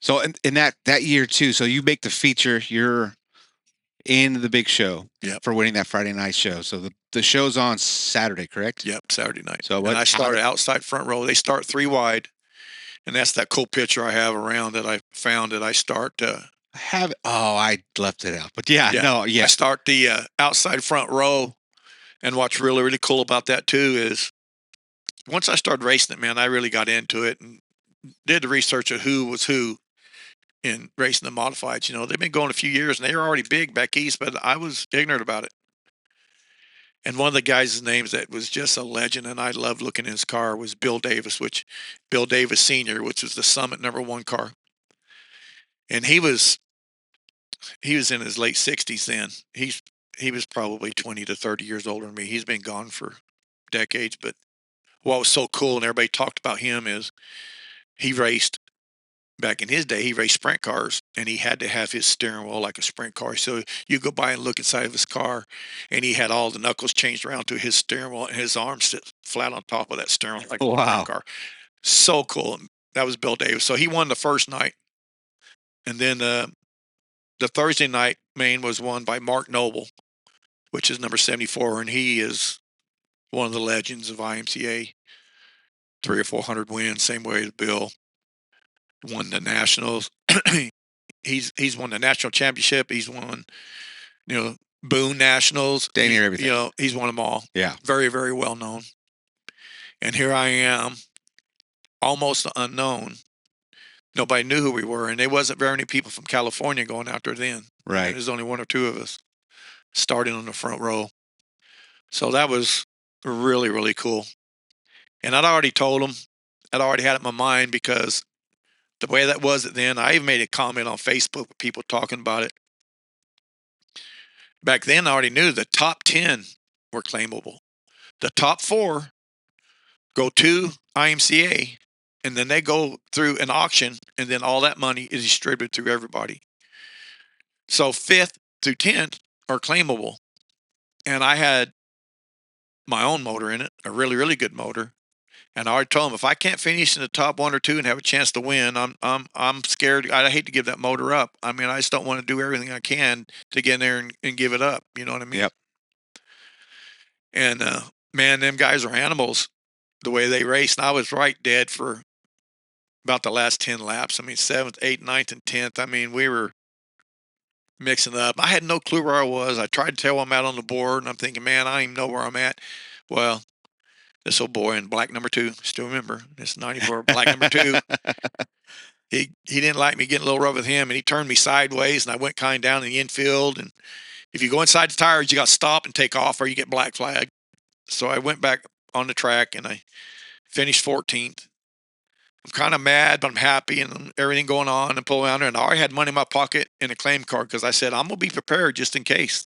So in that year too, so you make the feature, you're in the big show for winning that Friday night show. So the show's on Saturday, correct? Yep, Saturday night. So and I started outside front row. They start 3 wide, and that's that cool picture I have around that I found that I start. I left it out, but I start the outside front row, and what's really, really cool about that too is once I started racing it, man, I really got into it and did the research of who was who in racing the modifieds. They've been going a few years, and they were already big back east, but I was ignorant about it. And one of the guys' names that was just a legend, and I loved looking in his car, was Bill Davis, Bill Davis Sr., which was the Summit #1 car. And he was in his late 60s then. He was probably 20 to 30 years older than me. He's been gone for decades, but what was so cool, and everybody talked about him, is he raced, back in his day, he raced sprint cars, and he had to have his steering wheel like a sprint car. So you go by and look inside of his car, and he had all the knuckles changed around to his steering wheel, and his arms sit flat on top of that steering wheel like a sprint car. So cool. And that was Bill Davis. So he won the first night. And then the Thursday night main was won by Mark Noble, which is number 74, and he is one of the legends of IMCA. 300 or 400 wins, same way as Bill. Won the nationals. He's won the national championship. He's won, Boone Nationals. Dang near everything. He's won them all. Yeah. Very, very well known. And here I am, almost unknown. Nobody knew who we were, and there wasn't very many people from California going out there then. Right. There's only 1 or 2 of us starting on the front row. So that was really, really cool. And I'd already told them, I'd already had it in my mind, because the way that was it then, I even made a comment on Facebook with people talking about it. Back then, I already knew the top 10 were claimable. The top 4 go to IMCA, and then they go through an auction, and then all that money is distributed through everybody. So 5th through 10th are claimable. And I had my own motor in it, a really, really good motor. And I already told them, if I can't finish in the top 1 or 2 and have a chance to win, I'm scared. I hate to give that motor up. I mean, I just don't want to do everything I can to get in there and give it up. You know what I mean? Yep. And man, them guys are animals. The way they race, and I was right dead for about the last 10 laps. I mean, 7th, 8th, 9th, and 10th. I mean, we were mixing up. I had no clue where I was. I tried to tell where I'm at on the board, and I'm thinking, man, I don't even know where I'm at. Well, this old boy in black number 2, still remember, this 94 black number 2. He didn't like me getting a little rough with him, and he turned me sideways, and I went kind of down in the infield. And if you go inside the tires, you got to stop and take off, or you get black flag. So I went back on the track, and I finished 14th. I'm kind of mad, but I'm happy, and everything going on and pulling around there. And I already had money in my pocket and a claim card because I said, I'm going to be prepared just in case.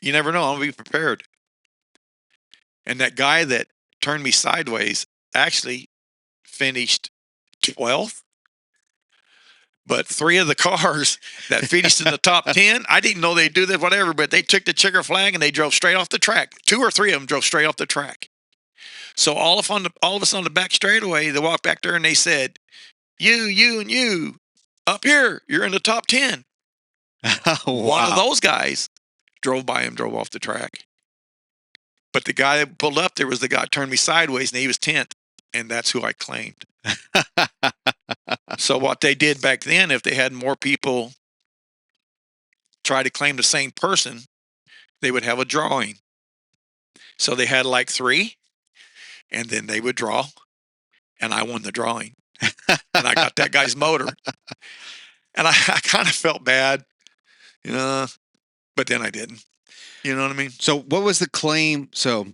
You never know. I'm going to be prepared. And that guy that turned me sideways actually finished 12th. But 3 of the cars that finished in the top 10, I didn't know they'd do that, whatever, but they took the checker flag and they drove straight off the track. 2 or 3 of them drove straight off the track. So all of us on the back straightaway, they walked back there and they said, you, and you, up here, you're in the top 10. Wow. One of those guys drove by him, drove off the track. But the guy that pulled up there was the guy that turned me sideways, and he was 10th, and that's who I claimed. So what they did back then, if they had more people try to claim the same person, they would have a drawing. So they had like 3, and then they would draw, and I won the drawing. And I got that guy's motor. And I kind of felt bad, but then I didn't. You know what I mean? So what was the claim? So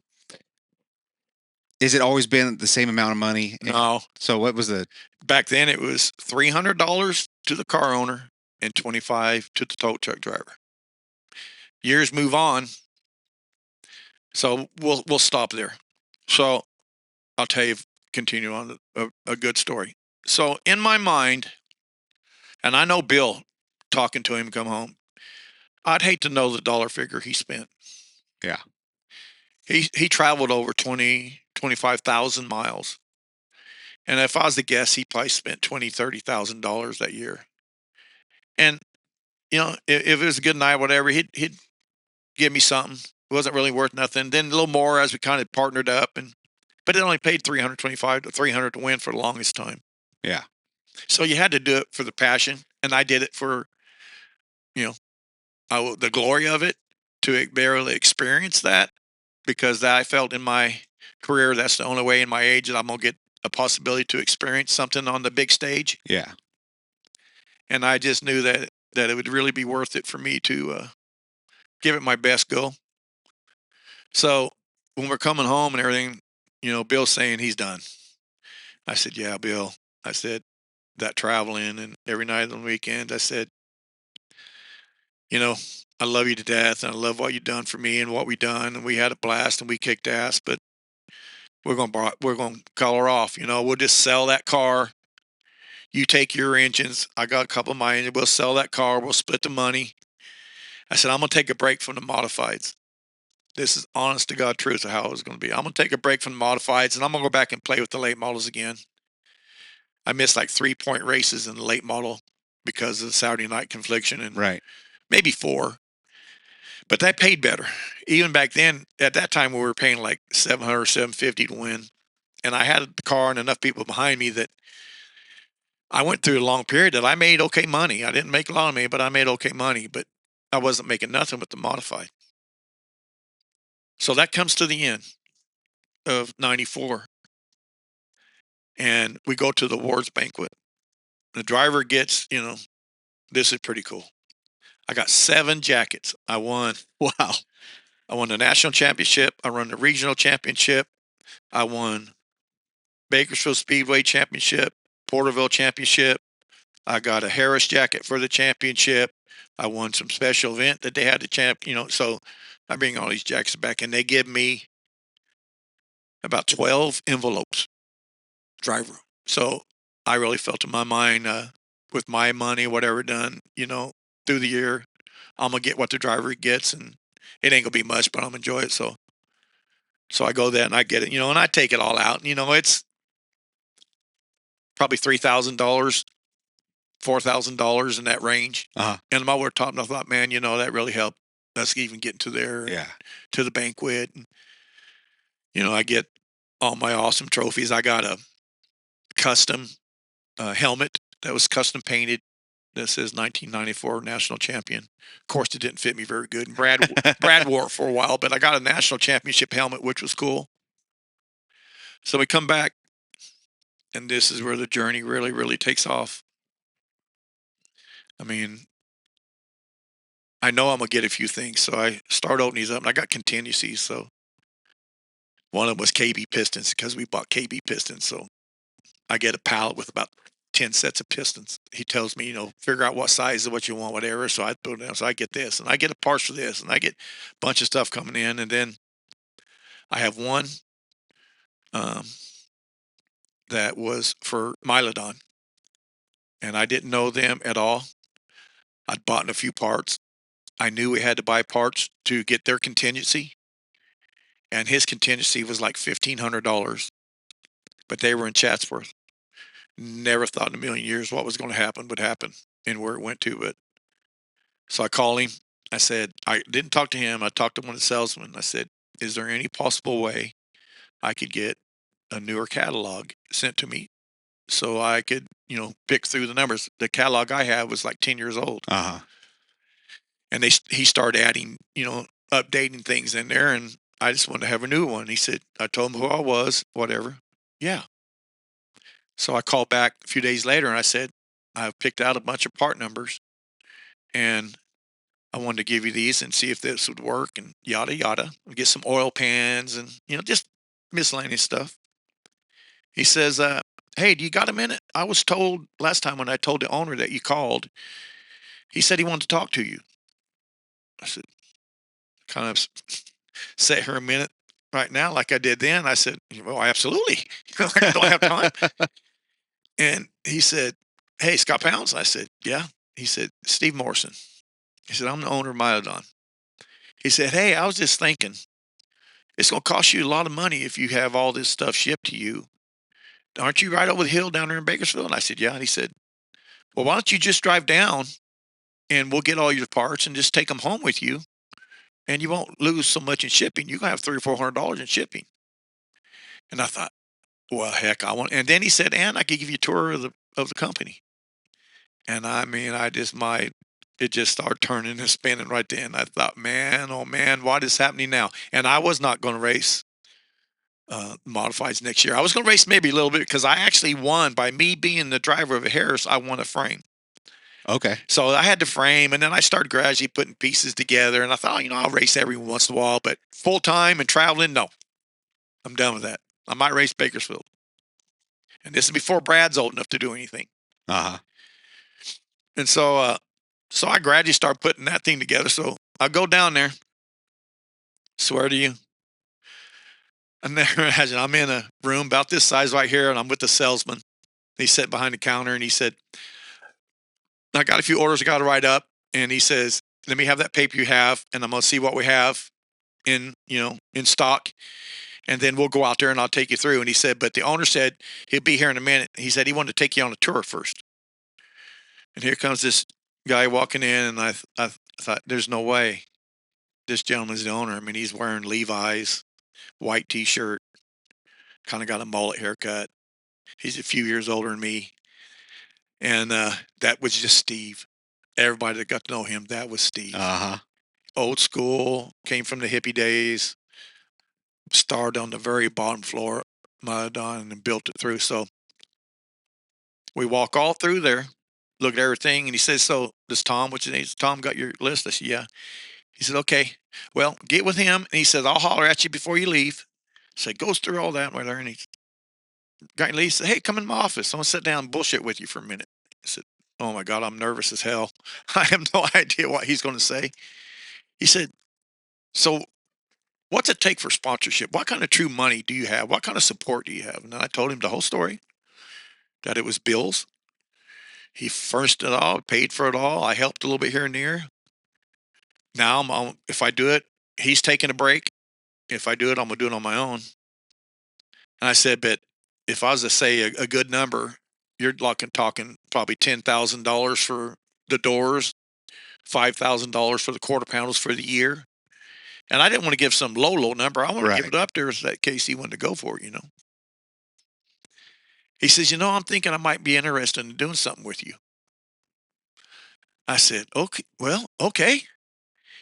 is it always been the same amount of money? No. So what was the... Back then it was $300 to the car owner and $25 to the tow truck driver. Years move on. So we'll stop there. So I'll tell you, continue on a good story. So in my mind, and I know Bill, talking to him come home, I'd hate to know the dollar figure he spent. Yeah. He traveled over 25,000 miles. And if I was to guess, he probably spent $20,000-$30,000 that year. And, if it was a good night, whatever, he'd give me something. It wasn't really worth nothing. Then a little more as we kind of partnered up. But it only paid $325 to $300 to win for the longest time. Yeah. So you had to do it for the passion. And I did it for, the glory of it, to be able to experience that, because I felt in my career that's the only way in my age that I'm going to get a possibility to experience something on the big stage. Yeah. And I just knew that it would really be worth it for me to give it my best go. So when we're coming home and everything, Bill's saying he's done. I said, yeah, Bill. I said, that traveling and every night on the weekend, I said, I love you to death, and I love what you've done for me and what we done, and we had a blast and we kicked ass, but we're going to call her off. We'll just sell that car. You take your engines. I got a couple of my engines. We'll sell that car. We'll split the money. I said, I'm going to take a break from the modifieds. This is honest to God truth of how it was going to be. I'm going to take a break from the modifieds, and I'm going to go back and play with the late models again. I missed like 3-point races in the late model because of the Saturday night confliction, and Right. maybe 4. But that paid better. Even back then, at that time, we were paying like $700, $750 to win. And I had the car and enough people behind me that I went through a long period that I made okay money. I didn't make a lot of money, but I made okay money. But I wasn't making nothing with the modified. So that comes to the end of 94. And we go to the awards banquet. The driver gets, this is pretty cool. I got 7 jackets. I won. Wow. I won the national championship. I won the regional championship. I won Bakersfield Speedway championship, Porterville championship. I got a Harris jacket for the championship. I won some special event that they had to champ, so I bring all these jackets back, and they give me about 12 envelopes, driver. So I really felt in my mind, with my money, whatever done, through the year, I'm gonna get what the driver gets, and it ain't gonna be much, but I'm gonna enjoy it. So I go there and I get it, and I take it all out. It's probably $3,000, $4,000 in that range. Uh-huh. And while we're talking, I thought, man, that really helped us even getting to there, Yeah. to the banquet. And, I get all my awesome trophies. I got a custom helmet that was custom painted that says 1994 national champion. Of course, it didn't fit me very good. And Brad wore it for a while, but I got a national championship helmet, which was cool. So we come back, and this is where the journey really, really takes off. I mean, I know I'm gonna get a few things, so I start opening these up, and I got contingencies. So one of them was KB pistons because we bought KB pistons. So I get a pallet with about 10 sets of pistons. He tells me, figure out what size of what you want, whatever. So I put it down. So I get this, and I get a parts for this, and I get a bunch of stuff coming in, and then I have one um, that was for Mylodon, and I didn't know them at all. I'd bought a few parts. I knew we had to buy parts to get their contingency, and his contingency was like $1,500, but they were in Chatsworth. Never thought in a million years what was going to happen would happen and where it went to. But so I called him. I said, I didn't talk to him. I talked to one of the salesmen. I said, is there any possible way I could get a newer catalog sent to me so I could, pick through the numbers? The catalog I have was like 10 years old. Uh-huh. And he started adding, updating things in there. And I just wanted to have a new one. He said, I told him who I was, whatever. Yeah. So I called back a few days later and I said, I've picked out a bunch of part numbers and I wanted to give you these and see if this would work and yada, yada. We'll get some oil pans and, just miscellaneous stuff. He says, hey, do you got a minute? I was told last time when I told the owner that you called, he said he wanted to talk to you. I said, kind of sit here a minute right now like I did then. I said, well, absolutely. I don't have time. And he said, hey, Scott Pounds. I said, yeah. He said, Steve Morrison. He said, I'm the owner of Myodon. He said, hey, I was just thinking, it's going to cost you a lot of money if you have all this stuff shipped to you. Aren't you right over the hill down there in Bakersfield? And I said, yeah. And he said, well, why don't you just drive down and we'll get all your parts and just take them home with you. And you won't lose so much in shipping. You're going to have $300 or $400 in shipping. And I thought, well, heck, I want. And then he said, and I could give you a tour of the company. And I mean, it just started turning and spinning right then. I thought, man, oh man, what is happening now? And I was not going to race modifieds next year. I was going to race maybe a little bit because I actually won by me being the driver of a Harris. I won a frame. Okay. So I had the frame, and then I started gradually putting pieces together. And I thought, I'll race every once in a while, but full time and traveling, no, I'm done with that. I might race Bakersfield. And this is before Brad's old enough to do anything. Uh-huh. And so I gradually started putting that thing together. So I go down there, swear to you. And there, imagine, I'm in a room about this size right here, and I'm with the salesman. He sat behind the counter, and he said, I got a few orders I got to write up. And he says, let me have that paper you have, and I'm going to see what we have in stock. And then we'll go out there, and I'll take you through. And he said, but the owner said he'll be here in a minute. He said he wanted to take you on a tour first. And here comes this guy walking in, and I thought, there's no way this gentleman's the owner. I mean, he's wearing Levi's, white T-shirt, kind of got a mullet haircut. He's a few years older than me. And that was just Steve. Everybody that got to know him, that was Steve. Uh-huh. Old school, came from the hippie days, started on the very bottom floor, Myodon, and built it through. So we walk all through there, look at everything, and he says, so does Tom, which is Tom, got your list? I said, yeah. He said, okay, well, get with him. And he said, I'll holler at you before you leave. So he goes through all that with her, and he got leave. Said, hey, come in my office. I want to sit down and bullshit with you for a minute. I said, Oh my God, I'm nervous as hell. I have no idea what he's going to say. He said, so what's it take for sponsorship? What kind of true money do you have? What kind of support do you have? And I told him the whole story, that it was bills. He furnished it all, paid for it all. I helped a little bit here and there. Now, if I do it, he's taking a break. If I do it, I'm going to do it on my own. And I said, but if I was to say a good number, you're talking probably $10,000 for the doors, $5,000 for the quarter pounders for the year. And I didn't want to give some low number. I want to give it up there so that case he wanted to go for it. He says, I'm thinking I might be interested in doing something with you. I said, okay, well, okay.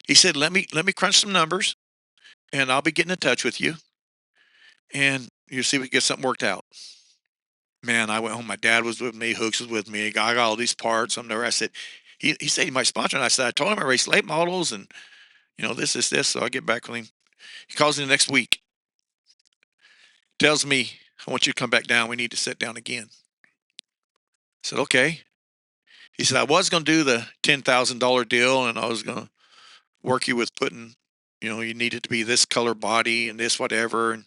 He said, let me crunch some numbers and I'll be getting in touch with you. And you see if we can get something worked out. Man, I went home. My dad was with me. Hooks was with me. I got all these parts. I'm there. I said, he said he might sponsor. And I said, I told him I race late models and, this. So I get back with him. He calls me the next week. Tells me, I want you to come back down. We need to sit down again. I said, okay. He said, I was going to do the $10,000 deal and I was going to work you with putting, you needed to be this color body and this whatever. And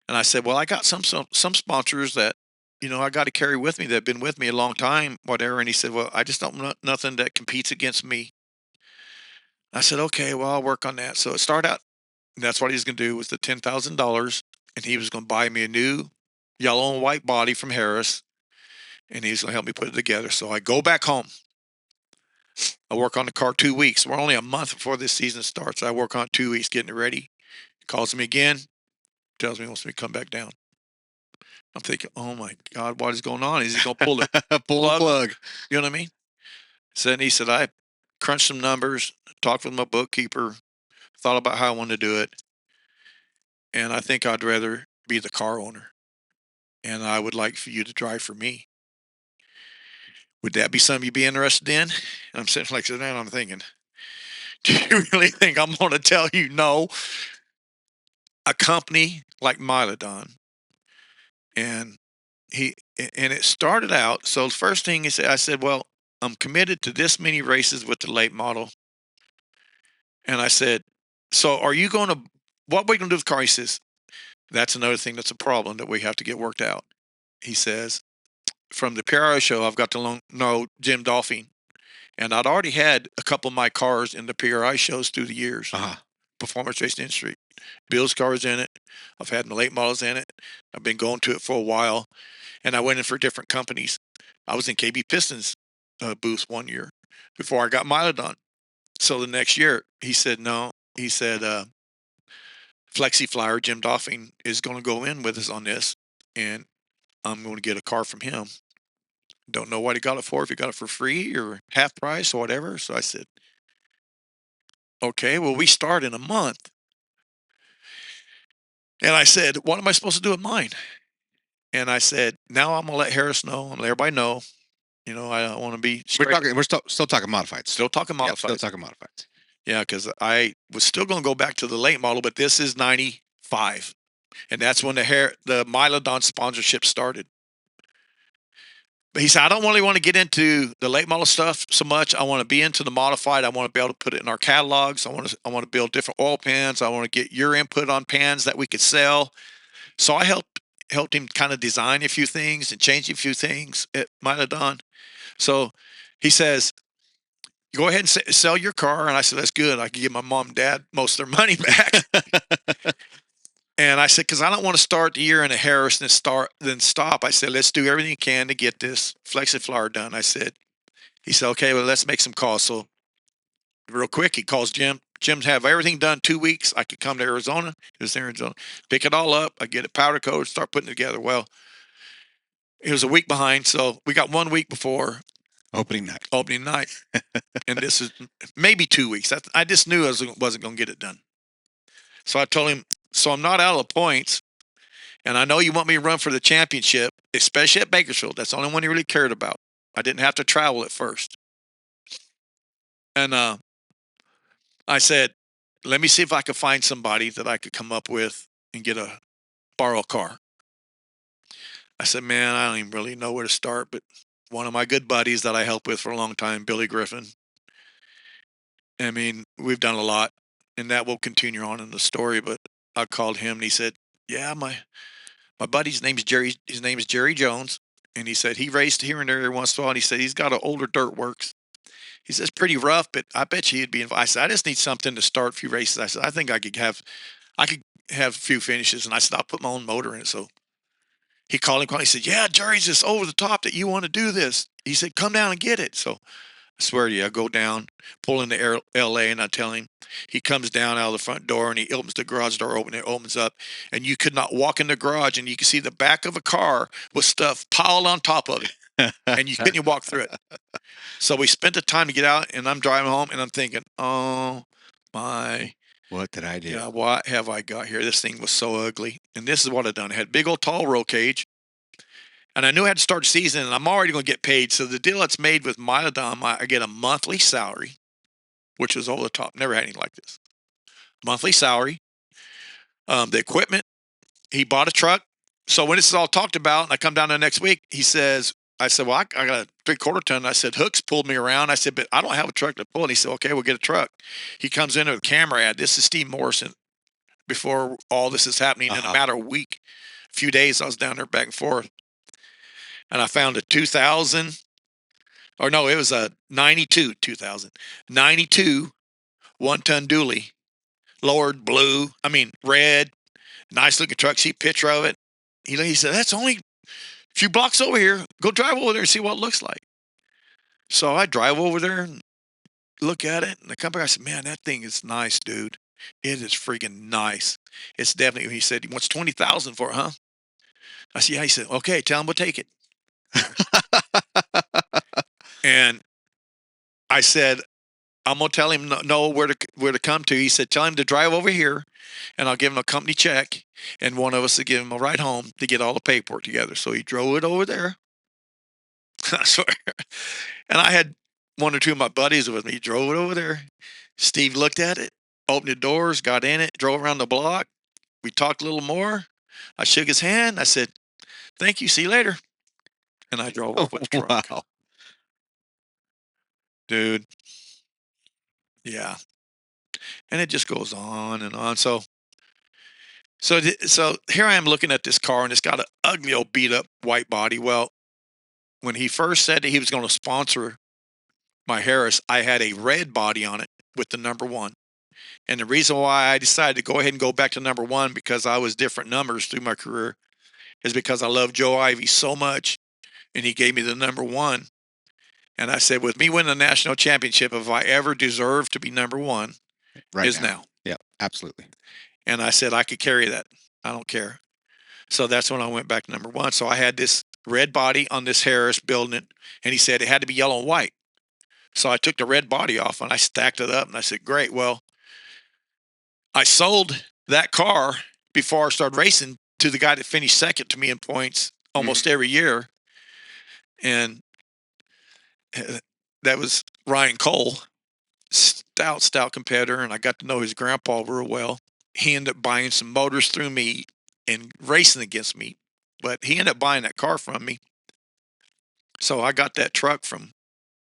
I said, well, I got some sponsors that, I got to carry with me that have been with me a long time, whatever. And he said, well, I just don't want nothing that competes against me. I said, okay, well, I'll work on that. So it started out, and that's what he was going to do was the $10,000. And he was going to buy me a new yellow and white body from Harris. And he's going to help me put it together. So I go back home. I work on the car 2 weeks. We're only a month before this season starts. I work on it 2 weeks getting it ready. He calls me again, tells me he wants me to come back down. I'm thinking, oh my God, what is going on? Is he going to pull the plug? You know what I mean? So then he said, I crunched some numbers, talked with my bookkeeper, thought about how I wanted to do it. And I think I'd rather be the car owner. And I would like for you to drive for me. Would that be something you'd be interested in? And I'm sitting like that, and I'm thinking, do you really think I'm going to tell you no? A company like Milodon, and it started out. So the first thing he said, I said, well, I'm committed to this many races with the late model. And I said, so what are we going to do with the car? He says, that's another thing that's a problem that we have to get worked out. He says, from the PRI show, I've got to know Jim Dolphin. And I'd already had a couple of my cars in the PRI shows through the years. Performance racing industry. Bill's car's in it. I've had my late models in it. I've been going to it for a while. And I went in for different companies. I was in KB Pistons booth 1 year before I got Milodon. So the next year, he said, no. He said, Flexi Flyer, Jim Dolphin, is going to go in with us on this. And I'm going to get a car from him. Don't know what he got it for, if he got it for free or half price or whatever. So I said, okay, well, we start in a month. And I said, what am I supposed to do with mine? And I said, now I'm going to let Harris know. I'm going to let everybody know. I don't want to be straight. We're still talking modifieds. Still talking modifieds. Yep, still talking modifieds. Yeah, because I was still going to go back to the late model, but this is 95. And that's when the Milodon sponsorship started. But he said, I don't really want to get into the late model stuff so much. I want to be into the modified. I want to be able to put it in our catalogs. I want to build different oil pans. I want to get your input on pans that we could sell. So I helped him kind of design a few things and change a few things at Milodon. So he says, go ahead and sell your car. And I said, that's good. I can give my mom and dad most of their money back. And I said, because I don't want to start the year in a Harris and then stop. I said, let's do everything you can to get this Flexi Flyer done. He said, okay, well, let's make some calls. So real quick, he calls Jim. Jim's have everything done 2 weeks. I could come to Arizona. It was Arizona. Pick it all up. I get it powder coated, start putting it together. Well, it was a week behind. So we got 1 week before opening night. And this is maybe 2 weeks. I just knew I wasn't going to get it done. So I told him, so I'm not out of points. And I know you want me to run for the championship, especially at Bakersfield. That's the only one he really cared about. I didn't have to travel at first. And I said, let me see if I could find somebody that I could come up with and borrow a car. I said, man, I don't even really know where to start, but one of my good buddies that I helped with for a long time, Billy Griffin. I mean, we've done a lot, and that will continue on in the story. But I called him, and he said, "Yeah, my buddy's name is Jerry. His name is Jerry Jones." And he said he raced here and there every once in a while. And he said he's got an older dirt works. He says pretty rough, but I bet you he'd be involved. I said I just need something to start a few races. I said I think I could have a few finishes. And I said I'll put my own motor in it. So he called him. He said, "Yeah, Jerry's just over the top that you want to do this." He said, "Come down and get it." So I swear to you, I go down, pull into L.A., and I tell him. He comes down out of the front door, and he opens the garage door open. It opens up, and you could not walk in the garage, and you could see the back of a car with stuff piled on top of it, and you couldn't even walk through it. So we spent the time to get out, and I'm driving home, and I'm thinking, oh, my. What did I do? Yeah, what have I got here? This thing was so ugly. And this is what I done. I had big old tall roll cage. And I knew I had to start the season, and I'm already going to get paid. So the deal that's made with Milodom, I get a monthly salary, which was over the top. Never had anything like this. Monthly salary. The equipment, he bought a truck. So when this is all talked about, and I come down there next week, I said, well, I got a 3/4 ton. I said, Hooks pulled me around. I said, but I don't have a truck to pull. And he said, okay, we'll get a truck. He comes in with a camera ad. This is Steve Morrison before all this is happening in a matter of a week. A few days, I was down there back and forth. And I found a 2000, or no, it was a 92 one-ton dually, lowered red, nice looking truck. See a picture of it. He said, that's only a few blocks over here. Go drive over there and see what it looks like. So I drive over there and look at it, and I come back. I said, man, that thing is nice, dude. It is freaking nice. It's definitely. He said he wants 20,000 for it, huh? I said, yeah. He said, okay, tell him we'll take it. And I said, I'm gonna tell him no where to come to. He said, tell him to drive over here, and I'll give him a company check, and one of us will give him a ride home to get all the paperwork together. So he drove it over there. I swear. And I had one or two of my buddies with me. He drove it over there. Steve looked at it, opened the doors, got in it, drove around the block. We talked a little more. I shook his hand. I said, thank you. See you later. And I drove off with the truck. Wow. Dude. Yeah. And it just goes on and on. So here I am looking at this car, and it's got an ugly old beat up white body. Well, when he first said that he was going to sponsor my Harris, I had a red body on it with the number 1. And the reason why I decided to go ahead and go back to number 1, because I was different numbers through my career, is because I love Joe Ivy so much, and he gave me the number 1. And I said, with me winning the national championship, if I ever deserve to be number 1, Right now. Yeah, absolutely. And I said I could carry that. I don't care. So that's when I went back to number 1. So I had this red body on this Harris building it, and he said it had to be yellow and white. So I took the red body off, and I stacked it up, and I said, great. Well, I sold that car before I started racing to the guy that finished second to me in points almost every year. And that was Ryan Cole, stout competitor, and I got to know his grandpa real well. He ended up buying some motors through me and racing against me, but he ended up buying that car from me. So I got that truck from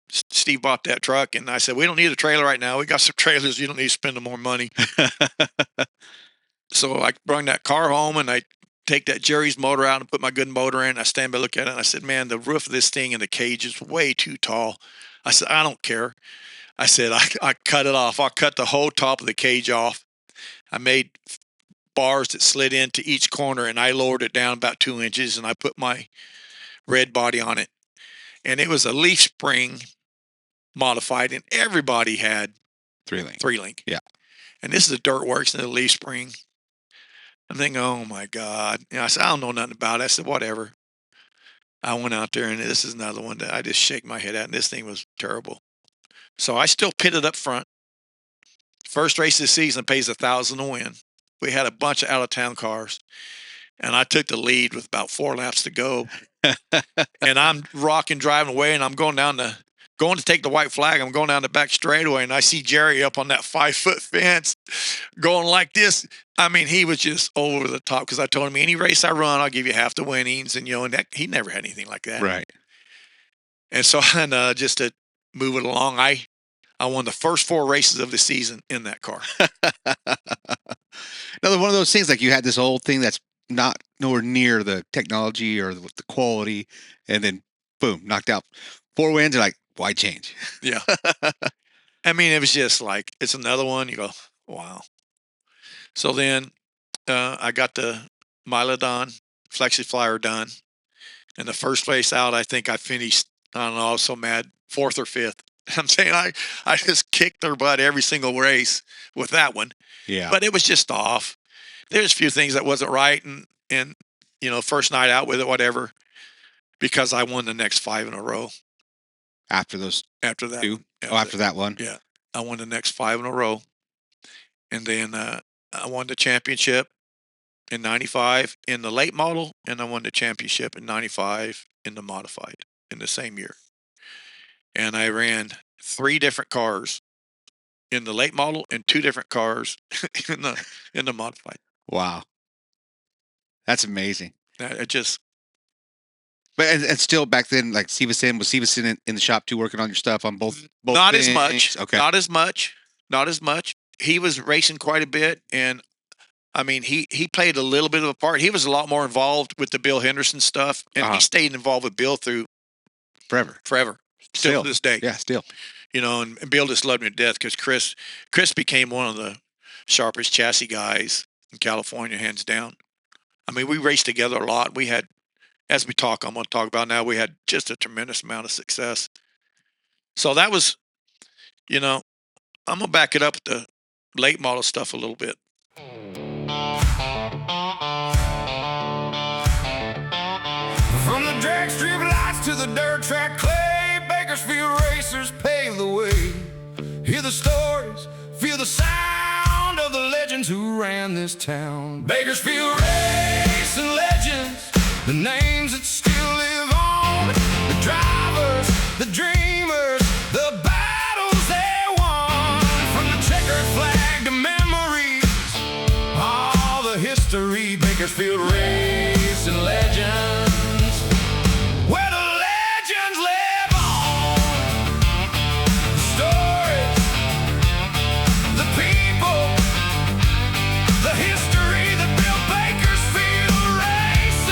Steve. Bought that truck, and I said, we don't need a trailer right now. We got some trailers. You don't need to spend more money. So I brought that car home, and I take that Jerry's motor out and put my good motor in. I stand by, look at it, and I said, man, the roof of this thing and the cage is way too tall. I said, I don't care. I said, I cut it off. I cut the whole top of the cage off. I made bars that slid into each corner, and I lowered it down about 2 inches, and I put my red body on it. And it was a leaf spring modified, and everybody had 3-link. Yeah. And this is a dirt works and a leaf spring. I'm thinking, oh my God. I said, I don't know nothing about it. I said, whatever. I went out there, and this is another one that I just shake my head at, and this thing was terrible. So I still pitted up front. First race this season pays $1,000 to win. We had a bunch of out-of-town cars, and I took the lead with about 4 laps to go. And I'm rocking, driving away, and I'm going to take the white flag. I'm going down the back straightaway, and I see Jerry up on that 5-foot fence going like this. I mean, he was just over the top, because I told him, any race I run, I'll give you half the winnings. And, and he never had anything like that. Right. And so, and just to move it along, I won the first 4 races of the season in that car. Another one of those things, like you had this old thing that's not nowhere near the technology or the quality, and then boom, knocked out 4 wins. And like, why change? Yeah. I mean, it was just like, it's another one. You go, wow. So then I got the Milodon Flexi Flyer done. And the first place out, I think I finished, I don't know, I was so mad, 4th or 5th. I'm saying I just kicked their butt every single race with that one. Yeah. But it was just off. There's a few things that wasn't right. And you know, first night out with it, whatever, because I won the next 5 in a row. After those After that. 2? After that one? Yeah. I won the next 5 in a row. And then I won the championship in 95 in the late model, and I won the championship in 95 in the modified in the same year. And I ran 3 different cars in the late model and 2 different cars in the modified. Wow. That's amazing. It just, But and still back then, like Stevenson, was Stevenson in the shop too, working on your stuff on both not things? as much. Okay. Not as much. He was racing quite a bit, and I mean, he played a little bit of a part. He was a lot more involved with the Bill Henderson stuff, and he stayed involved with Bill through forever. Still to this day. Yeah, still. You know, and Bill just loved me to death because Chris became one of the sharpest chassis guys in California, hands down. I mean, we raced together a lot. We had, as I'm going to talk about now, we had just a tremendous amount of success. So that was, you know, I'm going to back it up with the late model stuff a little bit. From the drag strip lights to the dirt track clay, Bakersfield racers pave the way. Hear the stories, feel the sound of the legends who ran this town. Bakersfield Racing Legends, the names that still live on. The drivers, the dreamers, the battles they won. From the checkered flag to memories, all the history. Bakersfield Racing Legends, where the legends live on. The stories, the people, the history that built Bakersfield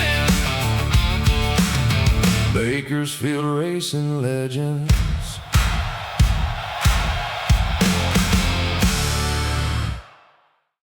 Racing. Bakersfield Racing Legends.